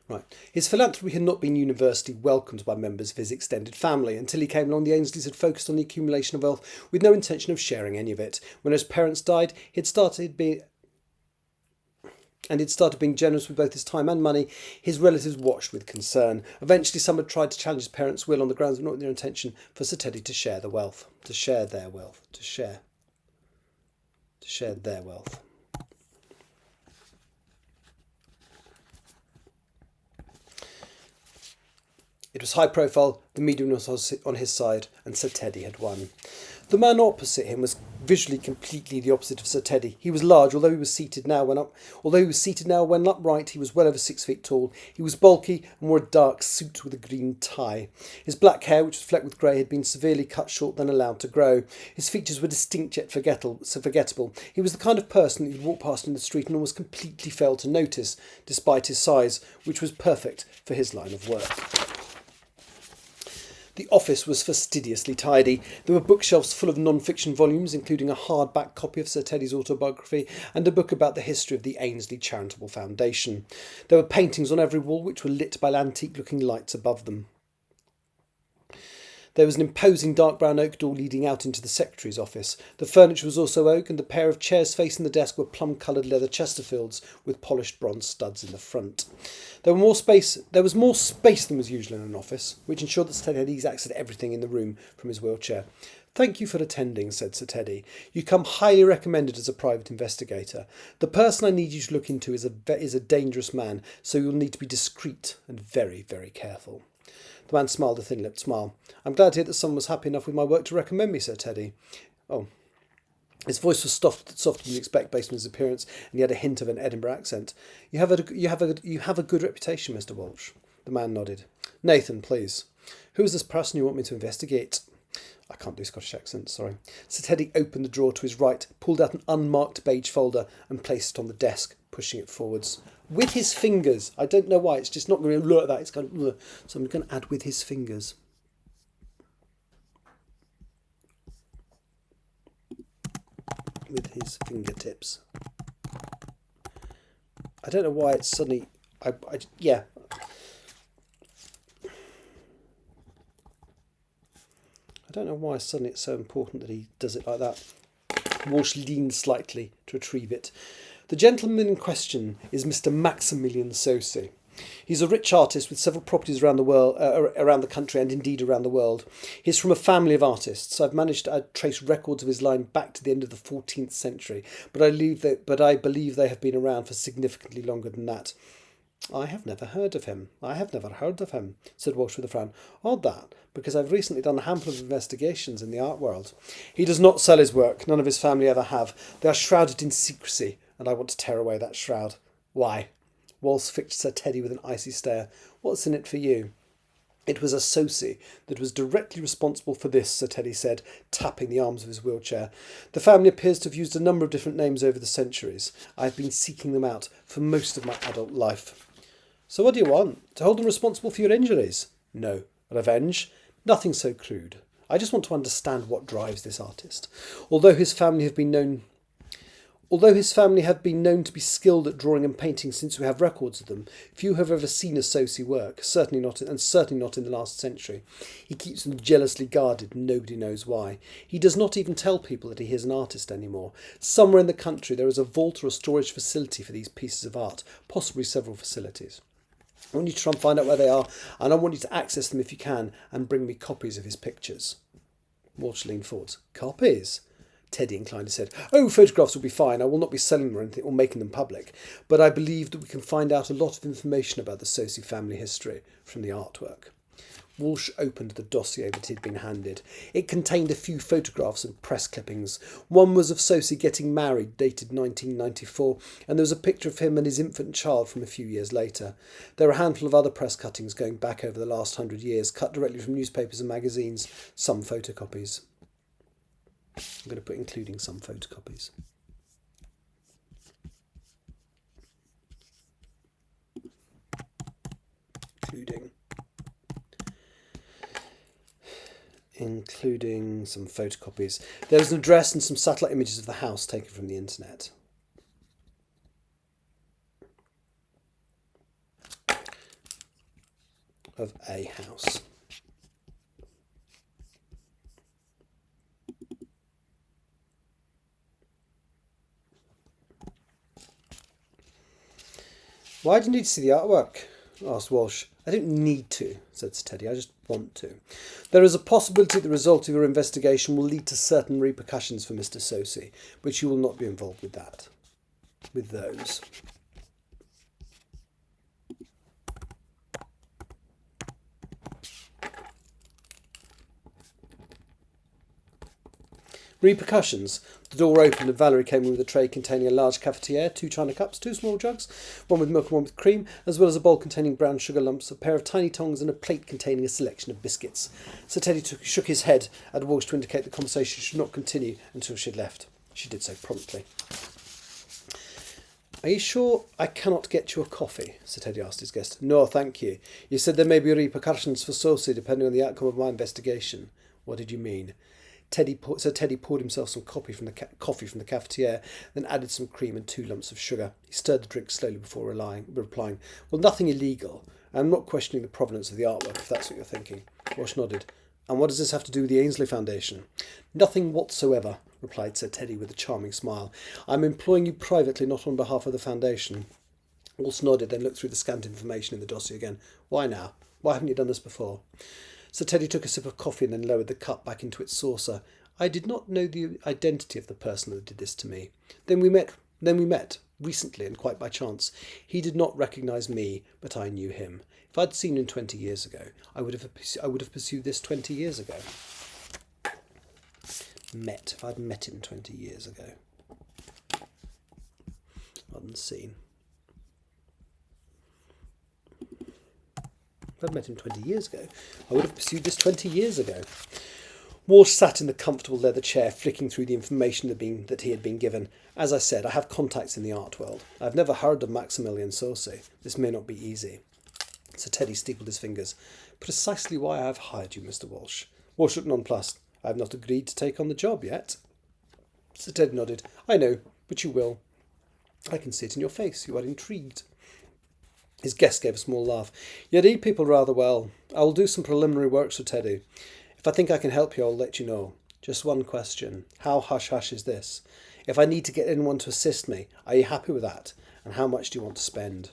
Right. His philanthropy had not been universally welcomed by members of his extended family. Until he came along, the Ainsleys had focused on the accumulation of wealth with no intention of sharing any of it. When his parents died, he'd started being generous with both his time and money. His relatives watched with concern. Eventually, some had tried to challenge his parents' will on the grounds of not their intention for Sir Teddy to share the wealth. To share their wealth. To share their wealth. It was high profile, the media was on his side, and Sir Teddy had won. The man opposite him was visually completely the opposite of Sir Teddy. He was large, although he was seated now when upright, he was well over 6 feet tall. He was bulky and wore a dark suit with a green tie. His black hair, which was flecked with grey, had been severely cut short, then allowed to grow. His features were distinct yet forgettable. He was the kind of person that you'd walk past in the street and almost completely fail to notice, despite his size, which was perfect for his line of work. The office was fastidiously tidy. There were bookshelves full of non-fiction volumes, including a hardback copy of Sir Teddy's autobiography and a book about the history of the Ainslie Charitable Foundation. There were paintings on every wall, which were lit by antique-looking lights above them. There was an imposing dark brown oak door leading out into the secretary's office. The furniture was also oak, and the pair of chairs facing the desk were plum-coloured leather Chesterfields with polished bronze studs in the front. There was more space than was usual in an office, which ensured that Sir Teddy had easy access to everything in the room from his wheelchair. "Thank you for attending," said Sir Teddy. "You come highly recommended as a private investigator. The person I need you to look into is a dangerous man, so you'll need to be discreet and very, very careful." The man smiled a thin-lipped smile. "I'm glad to hear that someone was happy enough with my work to recommend me, Sir Teddy." Oh. His voice was softer than you'd expect based on his appearance, and he had a hint of an Edinburgh accent. You have a good reputation, Mr. Walsh." The man nodded. "Nathan, please. Who is this person you want me to investigate?" I can't do Scottish accents, sorry. Sir Teddy opened the drawer to his right, pulled out an unmarked beige folder, and placed it on the desk, pushing it forwards. With his fingers. I don't know why, it's just not going to look at that. It's kind of... So I'm going to add with his fingers. With his fingertips. I don't know why it's suddenly... Yeah. I don't know why suddenly it's so important that he does it like that. Walsh leaned slightly to retrieve it. "The gentleman in question is Mr. Maximilian Saucy. He's a rich artist with several properties around the world, around the country, and indeed around the world. He's from a family of artists. I've managed to trace records of his line back to the end of the 14th century, but I believe they have been around for significantly longer than that." I have never heard of him, said Walsh with a frown. "Odd that, because I've recently done a handful of investigations in the art world. He does not sell his work. None of his family ever have. They are shrouded in secrecy, and I want to tear away that shroud." "Why?" Walsh fixed Sir Teddy with an icy stare. "What's in it for you?" "It was a Saucy that was directly responsible for this," Sir Teddy said, tapping the arms of his wheelchair. "The family appears to have used a number of different names over the centuries. I have been seeking them out for most of my adult life." "So what do you want? To hold them responsible for your injuries?" "No. Revenge? Nothing so crude. I just want to understand what drives this artist. Although his family have been known to be skilled at drawing and painting since we have records of them, few have ever seen a Saucy work, certainly not in the last century. He keeps them jealously guarded, and nobody knows why. He does not even tell people that he is an artist anymore. Somewhere in the country there is a vault or a storage facility for these pieces of art, possibly several facilities. I want you to try and find out where they are, and I want you to access them if you can, and bring me copies of his pictures." Walsh leaned forwards. "Copies?" Teddy inclined his head. "Oh, photographs will be fine. I will not be selling them or anything, or making them public. But I believe that we can find out a lot of information about the Saucy family history from the artwork." Walsh opened the dossier that he had been handed. It contained a few photographs and press clippings. One was of Saucy getting married, dated 1994, and there was a picture of him and his infant child from a few years later. There were a handful of other press cuttings going back over the last 100 years, cut directly from newspapers and magazines, some photocopies. I'm going to put including some photocopies. including some photocopies. There was an address and some satellite images of the house taken from the internet. Of a house. Why do you need to see the artwork? Asked Walsh. I don't need to, said Sir Teddy. I just want to. There is a possibility the result of your investigation will lead to certain repercussions for Mr. Sosi, but you will not be involved with that. With those. Repercussions. The door opened and Valerie came in with a tray containing a large cafetiere, 2 china cups, 2 small jugs, one with milk and one with cream, as well as a bowl containing brown sugar lumps, a pair of tiny tongs and a plate containing a selection of biscuits. Sir Teddy shook his head at Walsh to indicate the conversation should not continue until she had left. She did so promptly. Are you sure I cannot get you a coffee? Sir Teddy asked his guest. No, thank you. You said there may be repercussions for Sosi depending on the outcome of my investigation. What did you mean? Sir Teddy poured himself some coffee from the cafetiere, then added some cream and 2 lumps of sugar. He stirred the drink slowly before replying, Well, nothing illegal. I'm not questioning the provenance of the artwork, if that's what you're thinking. Walsh nodded. And what does this have to do with the Ainsley Foundation? Nothing whatsoever, replied Sir Teddy with a charming smile. I'm employing you privately, not on behalf of the foundation. Walsh nodded, then looked through the scant information in the dossier again. Why now? Why haven't you done this before? Sir Teddy took a sip of coffee and then lowered the cup back into its saucer. I did not know the identity of the person that did this to me. Then we met, recently and quite by chance. He did not recognise me, but I knew him. If I'd seen him 20 years ago, I would have pursued this 20 years ago. If I'd met him 20 years ago. Rather than seen. If I'd met him 20 years ago, I would have pursued this 20 years ago. Walsh sat in the comfortable leather chair, flicking through the information that he had been given. As I said, I have contacts in the art world. I've never heard of Maximilian Sosi. This may not be easy. Sir Teddy steepled his fingers. Precisely why I have hired you, Mr. Walsh. Walsh looked nonplussed. I have not agreed to take on the job yet. Sir Teddy nodded. I know, but you will. I can see it in your face. You are intrigued. His guest gave a small laugh. You read people rather well. I will do some preliminary work, Sir Teddy. If I think I can help you, I'll let you know. Just one question. How hush-hush is this? If I need to get anyone to assist me, are you happy with that? And how much do you want to spend?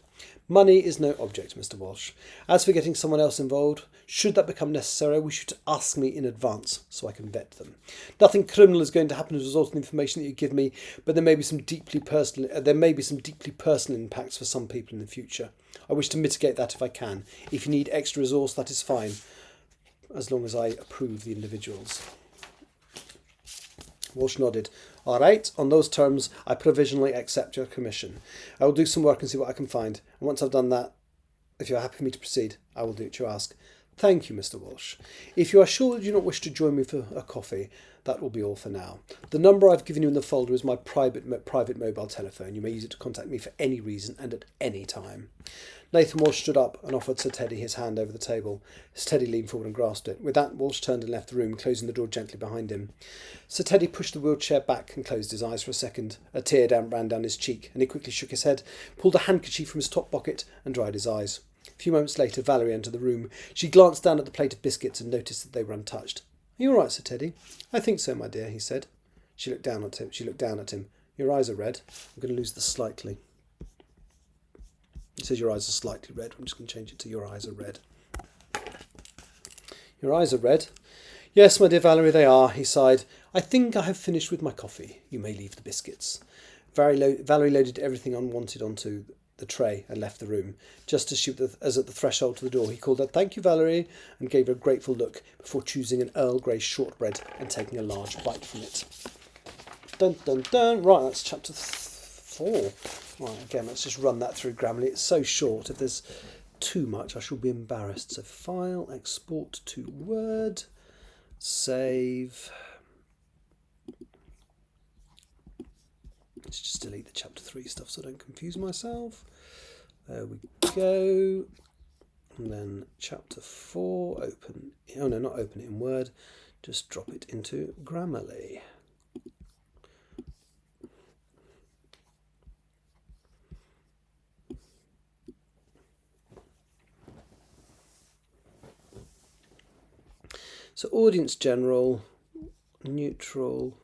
Money is no object, Mr. Walsh. As for getting someone else involved, should that become necessary, I wish you to ask me in advance so I can vet them. Nothing criminal is going to happen as a result of the information that you give me, but there may be some deeply personal impacts for some people in the future. I wish to mitigate that if I can. If you need extra resource, that is fine, as long as I approve the individuals. Walsh nodded. All right, on those terms, I provisionally accept your commission. I will do some work and see what I can find. And once I've done that, if you're happy for me to proceed, I will do what you ask. Thank you, Mr. Walsh. If you are sure that you do not wish to join me for a coffee, that will be all for now. The number I've given you in the folder is my private mobile telephone. You may use it to contact me for any reason and at any time. Nathan Walsh stood up and offered Sir Teddy his hand over the table. Sir Teddy leaned forward and grasped it. With that, Walsh turned and left the room, closing the door gently behind him. Sir Teddy pushed the wheelchair back and closed his eyes for a second. A tear ran down his cheek, and he quickly shook his head, pulled a handkerchief from his top pocket, and dried his eyes. A few moments later, Valerie entered the room. She glanced down at the plate of biscuits and noticed that they were untouched. Are you all right, Sir Teddy? I think so, my dear, he said. She looked down at him. Your eyes are red. I'm going to lose the slightly. It says your eyes are slightly red. I'm just going to change it to your eyes are red. Your eyes are red? Yes, my dear Valerie, they are, he sighed. I think I have finished with my coffee. You may leave the biscuits. Valerie loaded everything unwanted onto the tray and left the room. Just as she was at the threshold to the door, he called out, Thank you, Valerie, and gave her a grateful look before choosing an Earl Grey shortbread and taking a large bite from it. Dun, dun, dun. Right, that's chapter 4. Right, again, let's just run that through Grammarly. It's so short. If there's too much, I shall be embarrassed. So file, export to Word, save. Let's just delete the chapter 3 stuff so I don't confuse myself. There we go. And then chapter 4, open, oh no, not open it in Word, just drop it into Grammarly. So audience general, neutral,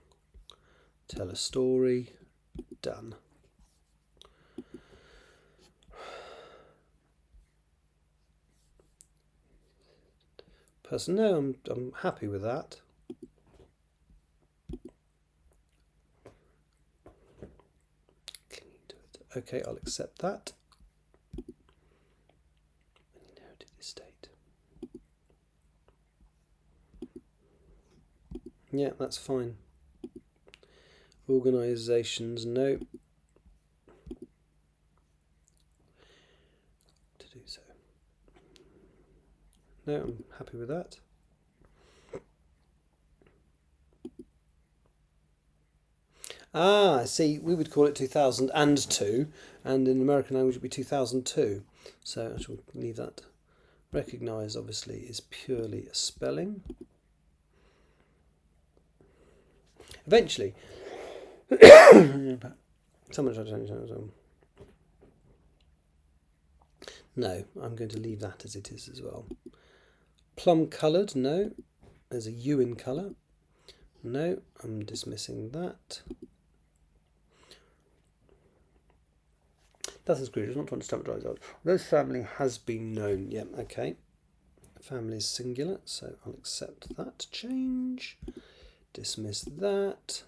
tell a story, done. Person, no, I'm happy with that. Okay, I'll accept that. Inherited estate. Yeah, that's fine. Organisations, no. To do so. No, I'm happy with that. Ah, see, we would call it 2002, and in American language it would be 2002. So I shall leave that. Recognise, obviously, is purely a spelling. Eventually, someone tried to change that. No, I'm going to leave that as it is as well. Plum coloured, no. There's a U in colour. No, I'm dismissing that. That's as Scrooge, not trying to stamp dries out. Those family has been known. Yep, okay. Family is singular, so I'll accept that change. Dismiss that.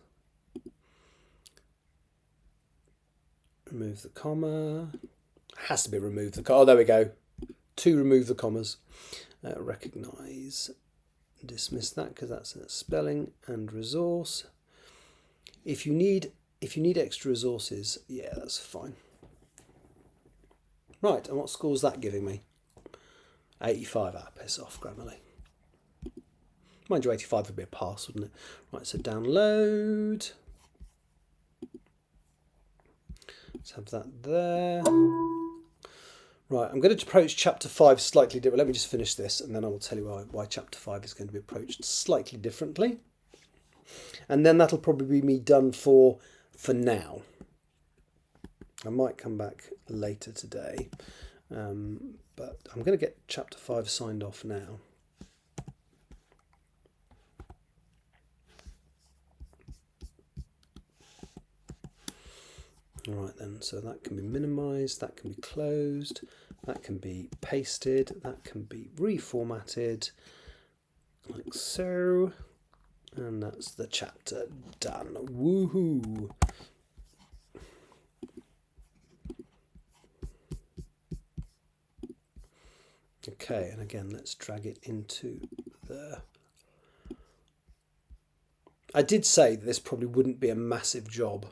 Remove the comma. Has to be remove the comma. Oh, there we go. To remove the commas. Recognise. Dismiss that because that's a spelling and resource. If you need extra resources, yeah, that's fine. Right, and what score is that giving me? 85. Ah, piss off, Grammarly. Mind you, 85 would be a pass, wouldn't it? Right, so download. Let's have that there. Right, I'm going to approach chapter 5 slightly different. Let me just finish this and then I will tell you why chapter 5 is going to be approached slightly differently. And then that'll probably be me done for now. I might come back later today, but I'm going to get chapter 5 signed off now. Alright then, so that can be minimised, that can be closed, that can be pasted, that can be reformatted, like so, and that's the chapter done. Woohoo! Okay, and again, let's drag it into there. I did say that this probably wouldn't be a massive job,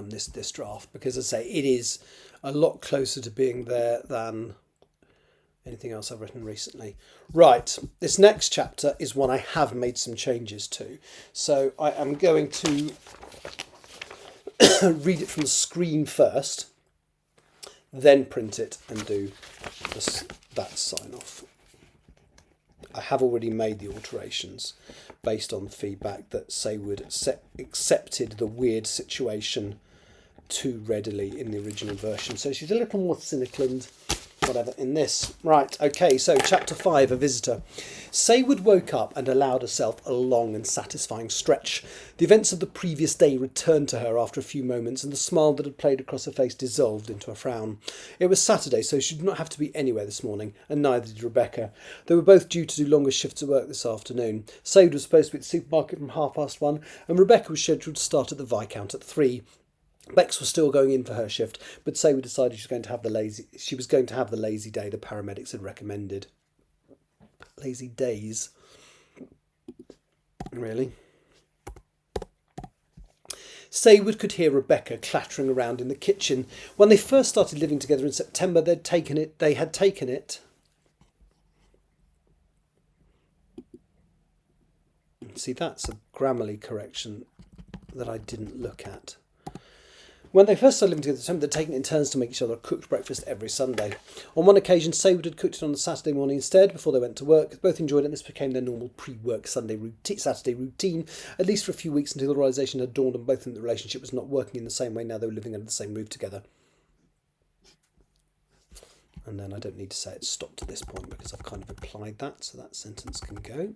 this draft, because as I say, it is a lot closer to being there than anything else I've written recently. Right, this next chapter is one I have made some changes to. So I am going to read it from the screen first, then print it and do that sign off. I have already made the alterations based on feedback that Saywood accepted the weird situation too readily in the original version. So she's a little more cynical and whatever in this. Right, okay, so chapter 5, A Visitor. Saywood woke up and allowed herself a long and satisfying stretch. The events of the previous day returned to her after a few moments, and the smile that had played across her face dissolved into a frown. It was Saturday, so she did not have to be anywhere this morning, and neither did Rebecca. They were both due to do longer shifts at work this afternoon. Saywood was supposed to be at the supermarket from 1:30, and Rebecca was scheduled to start at the Viscount at 3. Bex was still going in for her shift, but Saywood decided she was going to have the lazy day the paramedics had recommended. Lazy days? Really? Saywood could hear Rebecca clattering around in the kitchen. When they first started living together in September, they had taken it. See, that's a Grammarly correction that I didn't look at. When they first started living together, they'd taken it in turns to make each other a cooked breakfast every Sunday. On one occasion, Saywood had cooked it on a Saturday morning instead, before they went to work. Both enjoyed it, and this became their normal pre-work Saturday routine, at least for a few weeks, until the realisation had dawned on both of them that the relationship was not working in the same way now they were living under the same roof together. And then I don't need to say it stopped at this point because I've kind of implied that, so that sentence can go.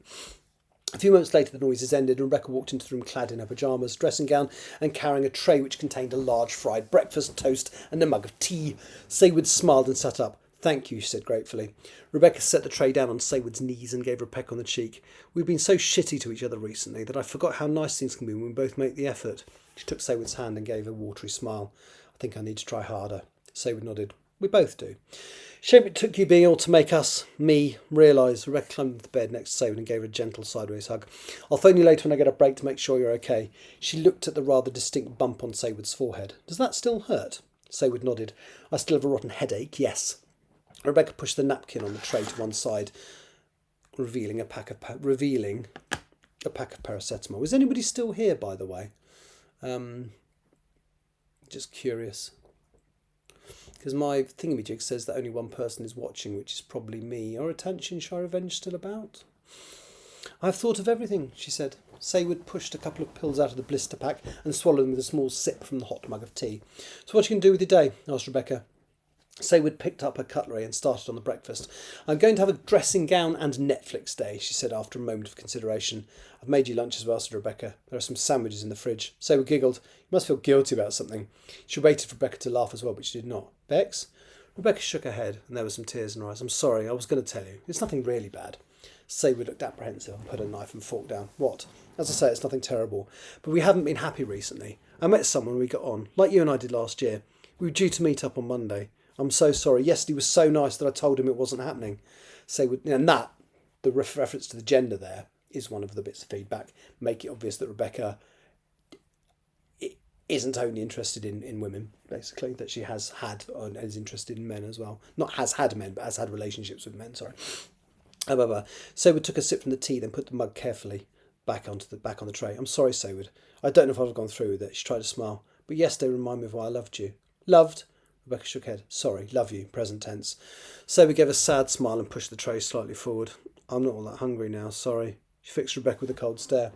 A few moments later, the noises ended, and Rebecca walked into the room clad in her pyjamas, dressing gown, and carrying a tray which contained a large fried breakfast, toast, and a mug of tea. Saywood smiled and sat up. "Thank you," she said gratefully. Rebecca set the tray down on Saywood's knees and gave her a peck on the cheek. "We've been so shitty to each other recently that I forgot how nice things can be when we both make the effort." She took Saywood's hand and gave a watery smile. "I think I need to try harder." Saywood nodded. "We both do." "Shame it took you being able to make me realise." Rebecca climbed into the bed next to Saywood and gave her a gentle sideways hug. "I'll phone you later when I get a break to make sure you're okay." She looked at the rather distinct bump on Saywood's forehead. "Does that still hurt?" Saywood nodded. "I still have a rotten headache, yes." Rebecca pushed the napkin on the tray to one side, revealing a pack of paracetamol. Is anybody still here, by the way? Just curious. Because my thingamajig says that only one person is watching, which is probably me. Are attention shy revenge still about? "I've thought of everything," she said. Saywood pushed a couple of pills out of the blister pack and swallowed them with a small sip from the hot mug of tea. "So what are you going to do with your day?" asked Rebecca. Saywood picked up her cutlery and started on the breakfast. "I'm going to have a dressing gown and Netflix day," she said after a moment of consideration. "I've made you lunch as well," said Rebecca. "There are some sandwiches in the fridge." Saywood giggled. "You must feel guilty about something." She waited for Rebecca to laugh as well, but she did not. "Bex?" Rebecca shook her head, and there were some tears in her eyes. "I'm sorry, I was going to tell you. It's nothing really bad." Saywood looked apprehensive and put her knife and fork down. "What?" "As I say, it's nothing terrible. But we haven't been happy recently. I met someone we got on, like you and I did last year. We were due to meet up on Monday. I'm so sorry. Yesterday was so nice that I told him it wasn't happening." Saywood, and that, the reference to the gender there, is one of the bits of feedback. Make it obvious that Rebecca isn't only interested in women, basically, that she has had and is interested in men as well. Not has had men, but has had relationships with men, sorry. However, Saywood took a sip from the tea, then put the mug carefully back on the tray. "I'm sorry, Saywood. I don't know if I've gone through with it." She tried to smile. "But yesterday reminded me of why I loved you." "Loved?" Rebecca shook her head. "Sorry, love you, present tense." Saywood gave a sad smile and pushed the tray slightly forward. "I'm not all that hungry now, sorry." She fixed Rebecca with a cold stare.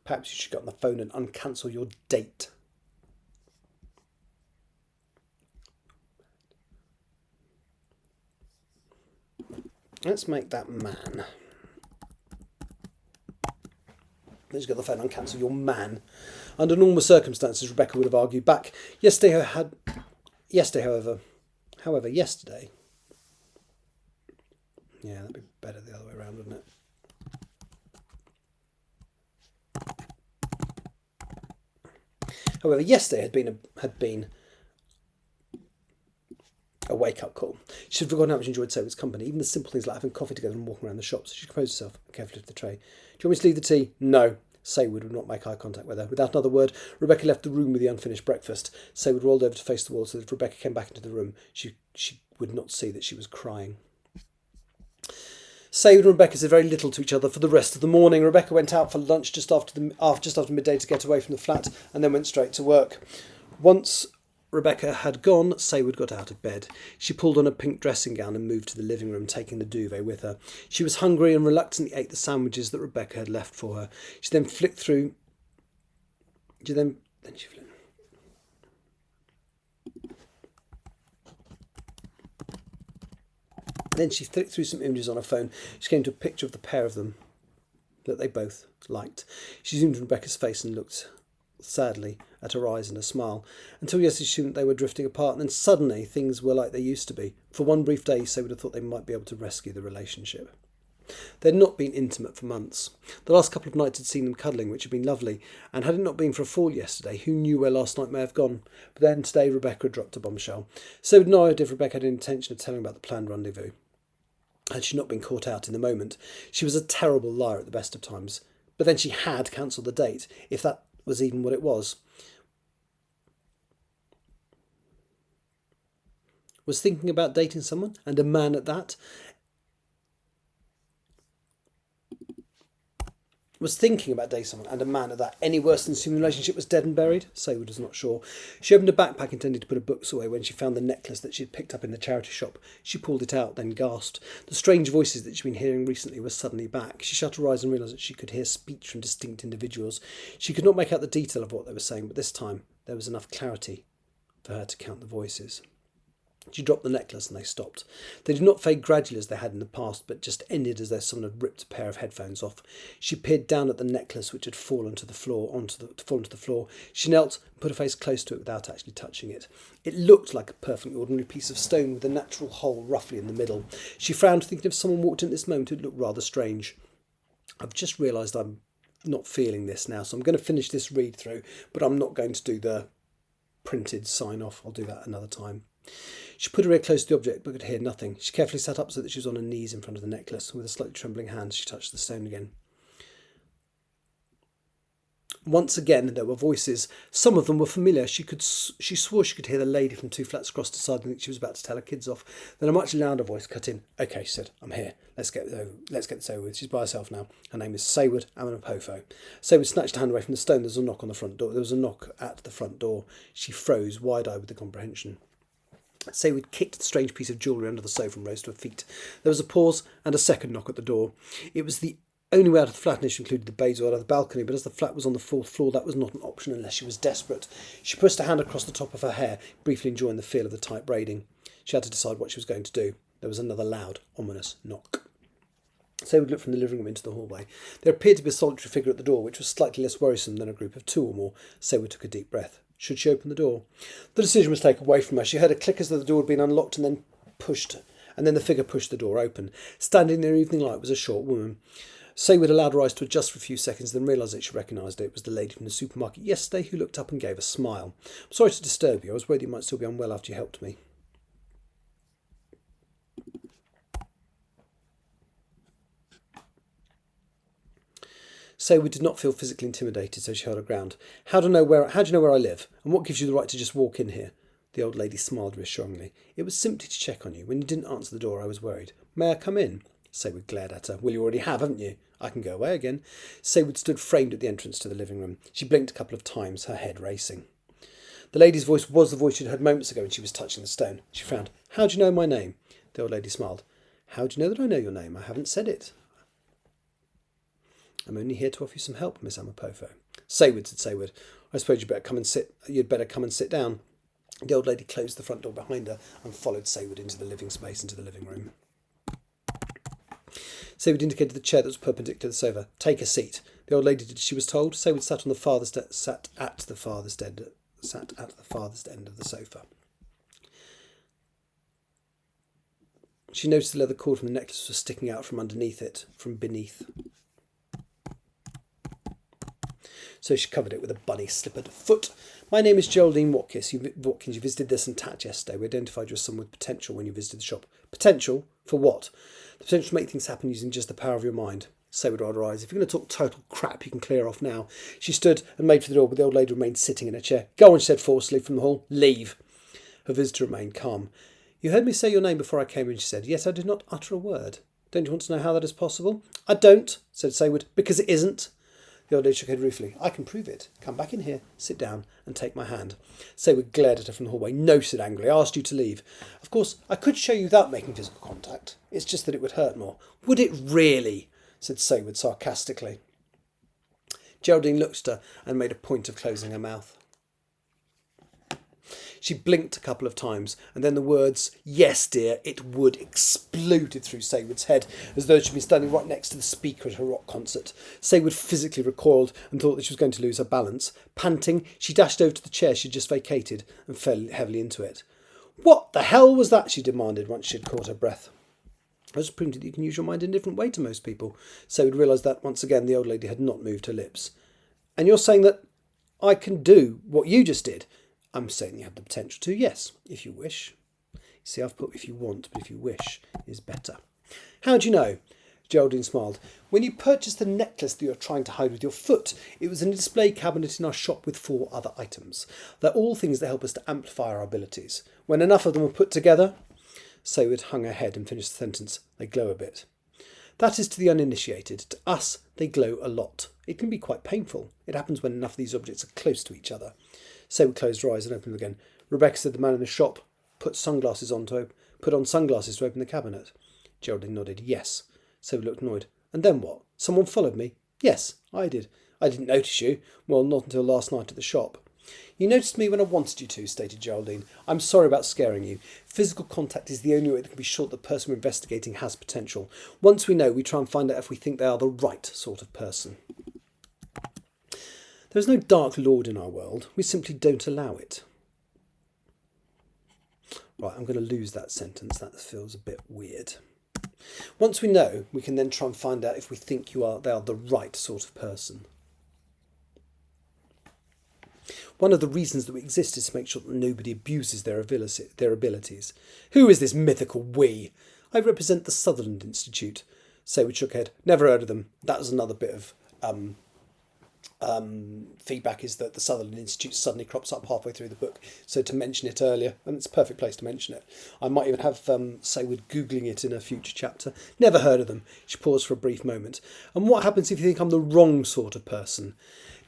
"Perhaps you should get on the phone and uncancel your date." Let's make that man. Let's get the phone and cancel your man. Under normal circumstances, Rebecca would have argued back. Yesterday, yeah, that'd be better the other way around, wouldn't it? However, yesterday had been a wake-up call. She had forgotten how much she enjoyed Saywood's company, even the simple things like having coffee together and walking around the shops. She composed herself and carefully lifted the tray. "Do you want me to leave the tea?" "No." Saywood would not make eye contact with her. Without another word, Rebecca left the room with the unfinished breakfast. Saywood rolled over to face the wall so that if Rebecca came back into the room, she would not see that she was crying. Saywood and Rebecca said very little to each other for the rest of the morning. Rebecca went out for lunch just after midday to get away from the flat, and then went straight to work. Once Rebecca had gone, Saywood got out of bed. She pulled on a pink dressing gown and moved to the living room, taking the duvet with her. She was hungry and reluctantly ate the sandwiches that Rebecca had left for her. She then flicked through... Then she flicked through some images on her phone. She came to a picture of the pair of them that they both liked. She zoomed on Rebecca's face and looked sadly at her eyes and a smile. Until yesterday, she assumed they were drifting apart, and then suddenly things were like they used to be. For one brief day, Saywood had thought they might be able to rescue the relationship. They had not been intimate for months. The last couple of nights had seen them cuddling, which had been lovely, and had it not been for a fall yesterday, who knew where last night may have gone? But then today Rebecca had dropped a bombshell. Saywood no idea if Rebecca had any intention of telling about the planned rendezvous. Had she not been caught out in the moment? She was a terrible liar at the best of times. But then she had cancelled the date, if that was even what it was. Was thinking about dating someone, and a man at that. Was thinking about dating someone and a man of that any worse than assuming the relationship was dead and buried? Saywood was not sure. She opened a backpack intending to put her books away when she found the necklace that she had picked up in the charity shop. She pulled it out, then gasped. The strange voices that she'd been hearing recently were suddenly back. She shut her eyes and realised that she could hear speech from distinct individuals. She could not make out the detail of what they were saying, but this time there was enough clarity for her to count the voices. She dropped the necklace and they stopped. They did not fade gradually as they had in the past, but just ended as though someone had ripped a pair of headphones off. She peered down at the necklace which had fallen to the floor. She knelt and put her face close to it without actually touching it. It looked like a perfectly ordinary piece of stone with a natural hole roughly in the middle. She frowned, thinking if someone walked in at this moment it would look rather strange. I've just realised I'm not feeling this now, so I'm going to finish this read through, but I'm not going to do the printed sign off. I'll do that another time. She put her ear close to the object but could hear nothing. She carefully sat up so that she was on her knees in front of the necklace. With a slightly trembling hand she touched the stone again. Once again there were voices. Some of them were familiar. She swore she could hear the lady from Two Flats Across the Side and she was about to tell her kids off. Then a much louder voice cut in. "Okay," she said, "I'm here. Let's get this over with. She's by herself now. Her name is Saywood Amanapofo." Saywood snatched a hand away from the stone. There was a knock on the front door. There was a knock at the front door. She froze, wide-eyed with the comprehension. Saywood kicked the strange piece of jewellery under the sofa and rose to her feet. There was a pause and a second knock at the door. It was the only way out of the flat, and she included the bays or out of the balcony, but as the flat was on the fourth floor, that was not an option unless she was desperate. She pressed her hand across the top of her hair, briefly enjoying the feel of the tight braiding. She had to decide what she was going to do. There was another loud, ominous knock. Saywood looked from the living room into the hallway. There appeared to be a solitary figure at the door, which was slightly less worrisome than a group of two or more. Saywood took a deep breath. Should she open the door? The decision was taken away from her. She heard a click as though the door had been unlocked and then the figure pushed the door open. Standing in the evening light was a short woman. Saywood allowed her eyes to adjust for a few seconds, then realised that she recognised it. It was the lady from the supermarket yesterday who looked up and gave a smile. "I'm sorry to disturb you. I was worried you might still be unwell after you helped me." Saywood did not feel physically intimidated, so she held her ground. How do you know where I live? And what gives you the right to just walk in here?" The old lady smiled reassuringly. "It was simply to check on you. When you didn't answer the door, I was worried." "May I come in?" Saywood glared at her. "Well, you already have, haven't you? I can go away again." Saywood stood framed at the entrance to the living room. She blinked a couple of times, her head racing. The lady's voice was the voice she'd heard moments ago when she was touching the stone. She frowned. "How do you know my name?" The old lady smiled. "How do you know that I know your name? I haven't said it." "I'm only here to offer you some help, Miss Amanapofo." "Saywood," said Saywood, "I suppose you'd better come and sit down." The old lady closed the front door behind her and followed Saywood into the living space, into the living room. Saywood indicated the chair that was perpendicular to the sofa. "Take a seat." The old lady did as she was told. Saywood sat at the farthest end of the sofa. She noticed the leather cord from the necklace was sticking out from beneath. So she covered it with a bunny slippered foot. "My name is Geraldine Watkins. You visited this and Tat yesterday. We identified you as someone with potential when you visited the shop." "Potential? For what?" "The potential to make things happen using just the power of your mind." Saywood rolled her eyes. "If you're going to talk total crap, you can clear off now." She stood and made for the door, but the old lady remained sitting in her chair. "Go on," she said forcefully from the hall. "Leave." Her visitor remained calm. "You heard me say your name before I came in," she said. "Yet I did not utter a word. Don't you want to know how that is possible?" "I don't," said Saywood, "because it isn't." The old lady shook her head ruefully. "I can prove it. Come back in here, sit down, and take my hand." Saywood glared at her from the hallway. "No," said angrily. "I asked you to leave." "Of course, I could show you without making physical contact. It's just that it would hurt more." "Would it really?" said Saywood sarcastically. Geraldine looked at her and made a point of closing her mouth. She blinked a couple of times, and then the words, "Yes, dear, it would," exploded through Saywood's head, as though she'd been standing right next to the speaker at a rock concert. Saywood physically recoiled and thought that she was going to lose her balance. Panting, she dashed over to the chair she'd just vacated and fell heavily into it. "What the hell was that?" she demanded once she had caught her breath. "I was proving that you can use your mind in a different way to most people." Saywood realised that, once again, the old lady had not moved her lips. "And you're saying that I can do what you just did?" "I'm saying you have the potential to, yes, if you wish." You see, I've put "if you want," but "if you wish" is better. "How do you know?" Geraldine smiled. "When you purchased the necklace that you're trying to hide with your foot, it was in a display cabinet in our shop with 4 other items. They're all things that help us to amplify our abilities. When enough of them are put together..." Saywood hung her head and finished the sentence. "They glow a bit." That is to the uninitiated. To us, they glow a lot. It can be quite painful. It happens when enough of these objects are close to each other. Saywood closed her eyes and opened them again. Rebecca said the man in the shop put on sunglasses to open the cabinet. Geraldine nodded. Yes. Saywood looked annoyed. And then what? Someone followed me? Yes, I did. I didn't notice you. Well, not until last night at the shop. You noticed me when I wanted you to, stated Geraldine. I'm sorry about scaring you. Physical contact is the only way that can be sure the person we're investigating has potential. Once we know, we try and find out if we think they are the right sort of person. There is no dark lord in our world. We simply don't allow it. Right, I'm going to lose that sentence. That feels a bit weird. Once we know, we can then try and find out if we think they are the right sort of person. One of the reasons that we exist is to make sure that nobody abuses their abilities. Who is this mythical we? I represent the Sutherland Institute. Saywood shook her head. Never heard of them. That was another bit of feedback, is that the Sutherland Institute suddenly crops up halfway through the book. So to mention it earlier, and it's a perfect place to mention it. I might even have Saywood Googling it in a future chapter. Never heard of them. She paused for a brief moment. And what happens if you think I'm the wrong sort of person?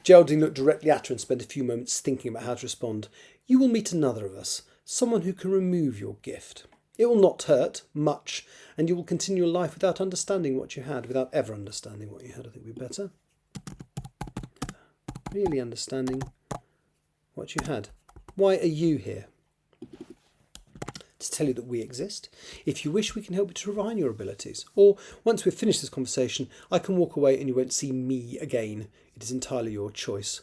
Geraldine looked directly at her and spent a few moments thinking about how to respond. You will meet another of us, someone who can remove your gift. It will not hurt much, and you will continue your life without understanding what you had, without ever understanding what you had. I think would be better. Really understanding what you had. Why are you here? To tell you that we exist. If you wish, we can help you to refine your abilities. Or, once we've finished this conversation, I can walk away and you won't see me again. It is entirely your choice.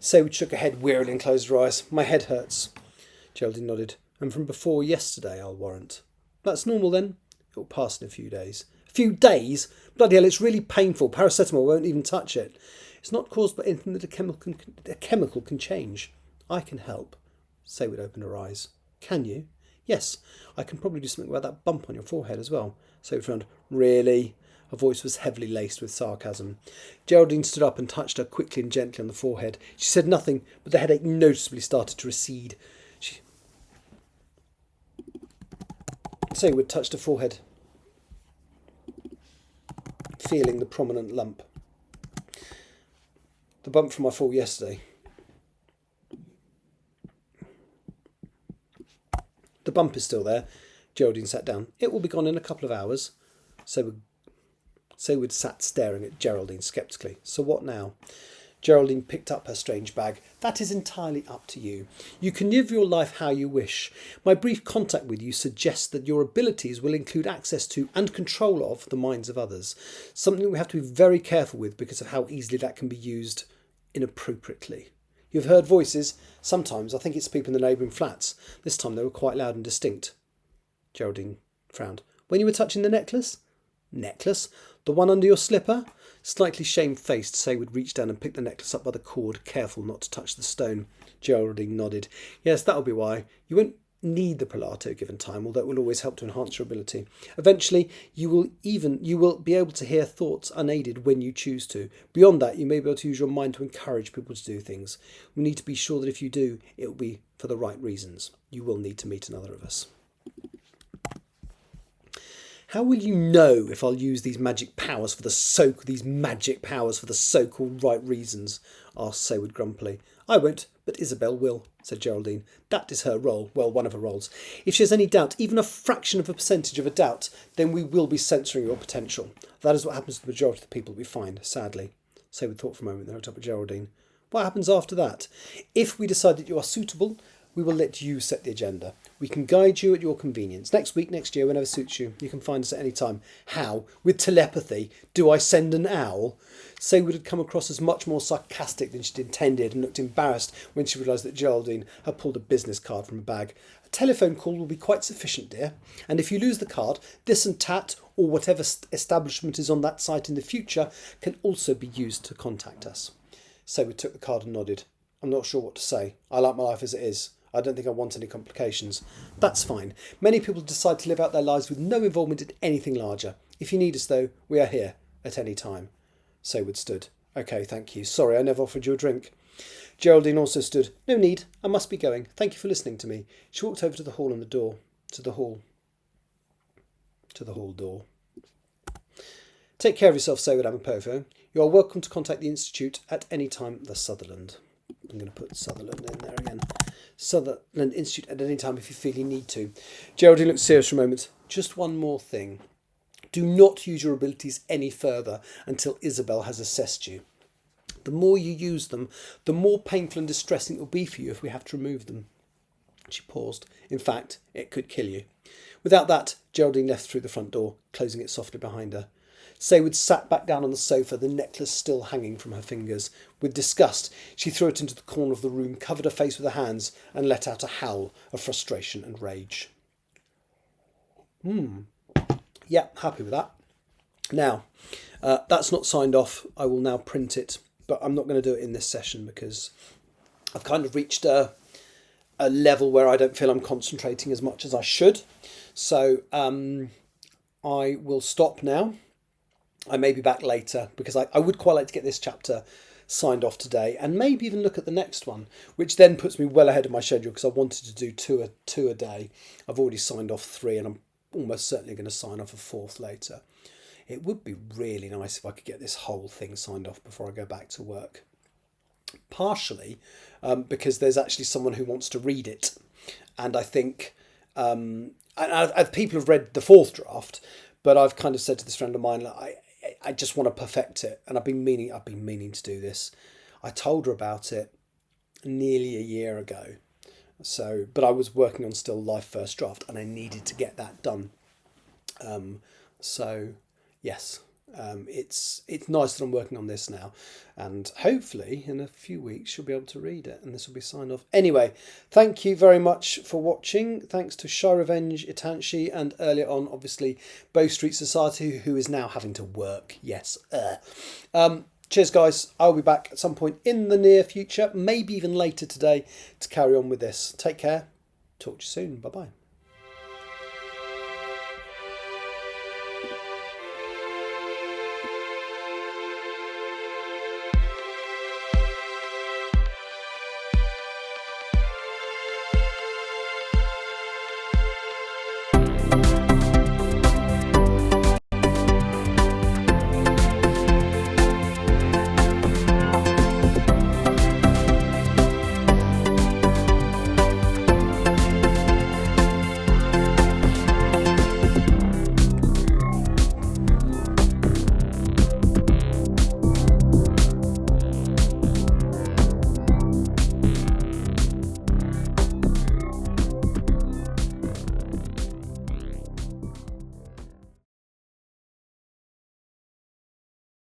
Saywood shook her head wearily and closed her eyes. My head hurts. Geraldine nodded. And from before yesterday, I'll warrant. That's normal then? It will pass in a few days. A few days? Bloody hell, it's really painful. Paracetamol won't even touch it. It's not caused by anything that a chemical can change. I can help. Saywood opened her eyes. Can you? Yes, I can probably do something about that bump on your forehead as well. Saywood frowned. Really? Her voice was heavily laced with sarcasm. Geraldine stood up and touched her quickly and gently on the forehead. She said nothing, but the headache noticeably started to recede. Saywood touched her forehead, feeling the prominent lump. The bump from my fall yesterday. The bump is still there. Geraldine sat down. It will be gone in a couple of hours. Saywood sat staring at Geraldine sceptically. So what now? Geraldine picked up her strange bag. That is entirely up to you. You can live your life how you wish. My brief contact with you suggests that your abilities will include access to and control of the minds of others. Something we have to be very careful with because of how easily that can be used inappropriately. You've heard voices. Sometimes I think it's people in the neighbouring flats. This time they were quite loud and distinct. Geraldine frowned. When you were touching the necklace? Necklace? The one under your slipper? Slightly shamefaced, Saywood reached down and picked the necklace up by the cord, careful not to touch the stone. Geraldine nodded. Yes, that'll be why. You won't need the Pilato given time, although it will always help to enhance your ability. Eventually, you will be able to hear thoughts unaided when you choose to. Beyond that, you may be able to use your mind to encourage people to do things. We need to be sure that if you do, it will be for the right reasons. You will need to meet another of us. How will you know if I'll use these magic powers for the so-called right reasons? Asked Saywood grumpily. I won't, but Isabel will, said Geraldine. That is her role, well, one of her roles. If she has any doubt, even a fraction of a percentage of a doubt, then we will be censoring your potential. That is what happens to the majority of the people we find, sadly. Saywood thought for a moment, then looked up at Geraldine. What happens after that? If we decide that you are suitable, we will let you set the agenda. We can guide you at your convenience. Next week, next year, whenever suits you. You can find us at any time. How? With telepathy. Do I send an owl? Saywood had come across as much more sarcastic than she'd intended and looked embarrassed when she realised that Geraldine had pulled a business card from a bag. A telephone call will be quite sufficient, dear. And if you lose the card, this and Tat, or whatever establishment is on that site in the future, can also be used to contact us. Saywood took the card and nodded. I'm not sure what to say. I like my life as it is. I don't think I want any complications. That's fine. Many people decide to live out their lives with no involvement in anything larger. If you need us, though, we are here at any time. Saywood stood. OK, thank you. Sorry, I never offered you a drink. Geraldine also stood. No need. I must be going. Thank you for listening to me. She walked over to the hall and the door. To the hall door. Take care of yourself, Saywood Amapovo. You are welcome to contact the Institute at any time. The Sutherland. I'm going to put Sutherland in there again. Sutherland Institute at any time if you feel you need to. Geraldine looks serious for a moment. Just one more thing. Do not use your abilities any further until Isabel has assessed you. The more you use them, the more painful and distressing it will be for you if we have to remove them. She paused. In fact, it could kill you. Without that, Geraldine left through the front door, closing it softly behind her. Saywood sat back down on the sofa, the necklace still hanging from her fingers. With disgust, she threw it into the corner of the room, covered her face with her hands, and let out a howl of frustration and rage. Yeah, happy with that. Now, that's not signed off. I will now print it, but I'm not going to do it in this session because I've kind of reached a level where I don't feel I'm concentrating as much as I should. So I will stop now. I may be back later because I would quite like to get this chapter signed off today and maybe even look at the next one, which then puts me well ahead of my schedule because I wanted to do two a day. I've already signed off 3 and I'm almost certainly going to sign off a 4th later. It would be really nice if I could get this whole thing signed off before I go back to work. Partially because there's actually someone who wants to read it. And I think people have read the 4th draft, but I've kind of said to this friend of mine, I just want to perfect it. And I've been meaning to do this. I told her about it nearly a year ago. So, but I was working on still Life First Draft and I needed to get that done. So yes, it's nice that I'm working on this now, and hopefully in a few weeks you'll be able to read it and this will be signed off. Anyway, thank you very much for watching. Thanks to Shy Revenge, Itanshi, and earlier on obviously Bow Street Society, who is now having to work. Yes. Cheers guys, I'll be back at some point in the near future, maybe even later today, to carry on with this. Take care, talk to you soon, bye bye.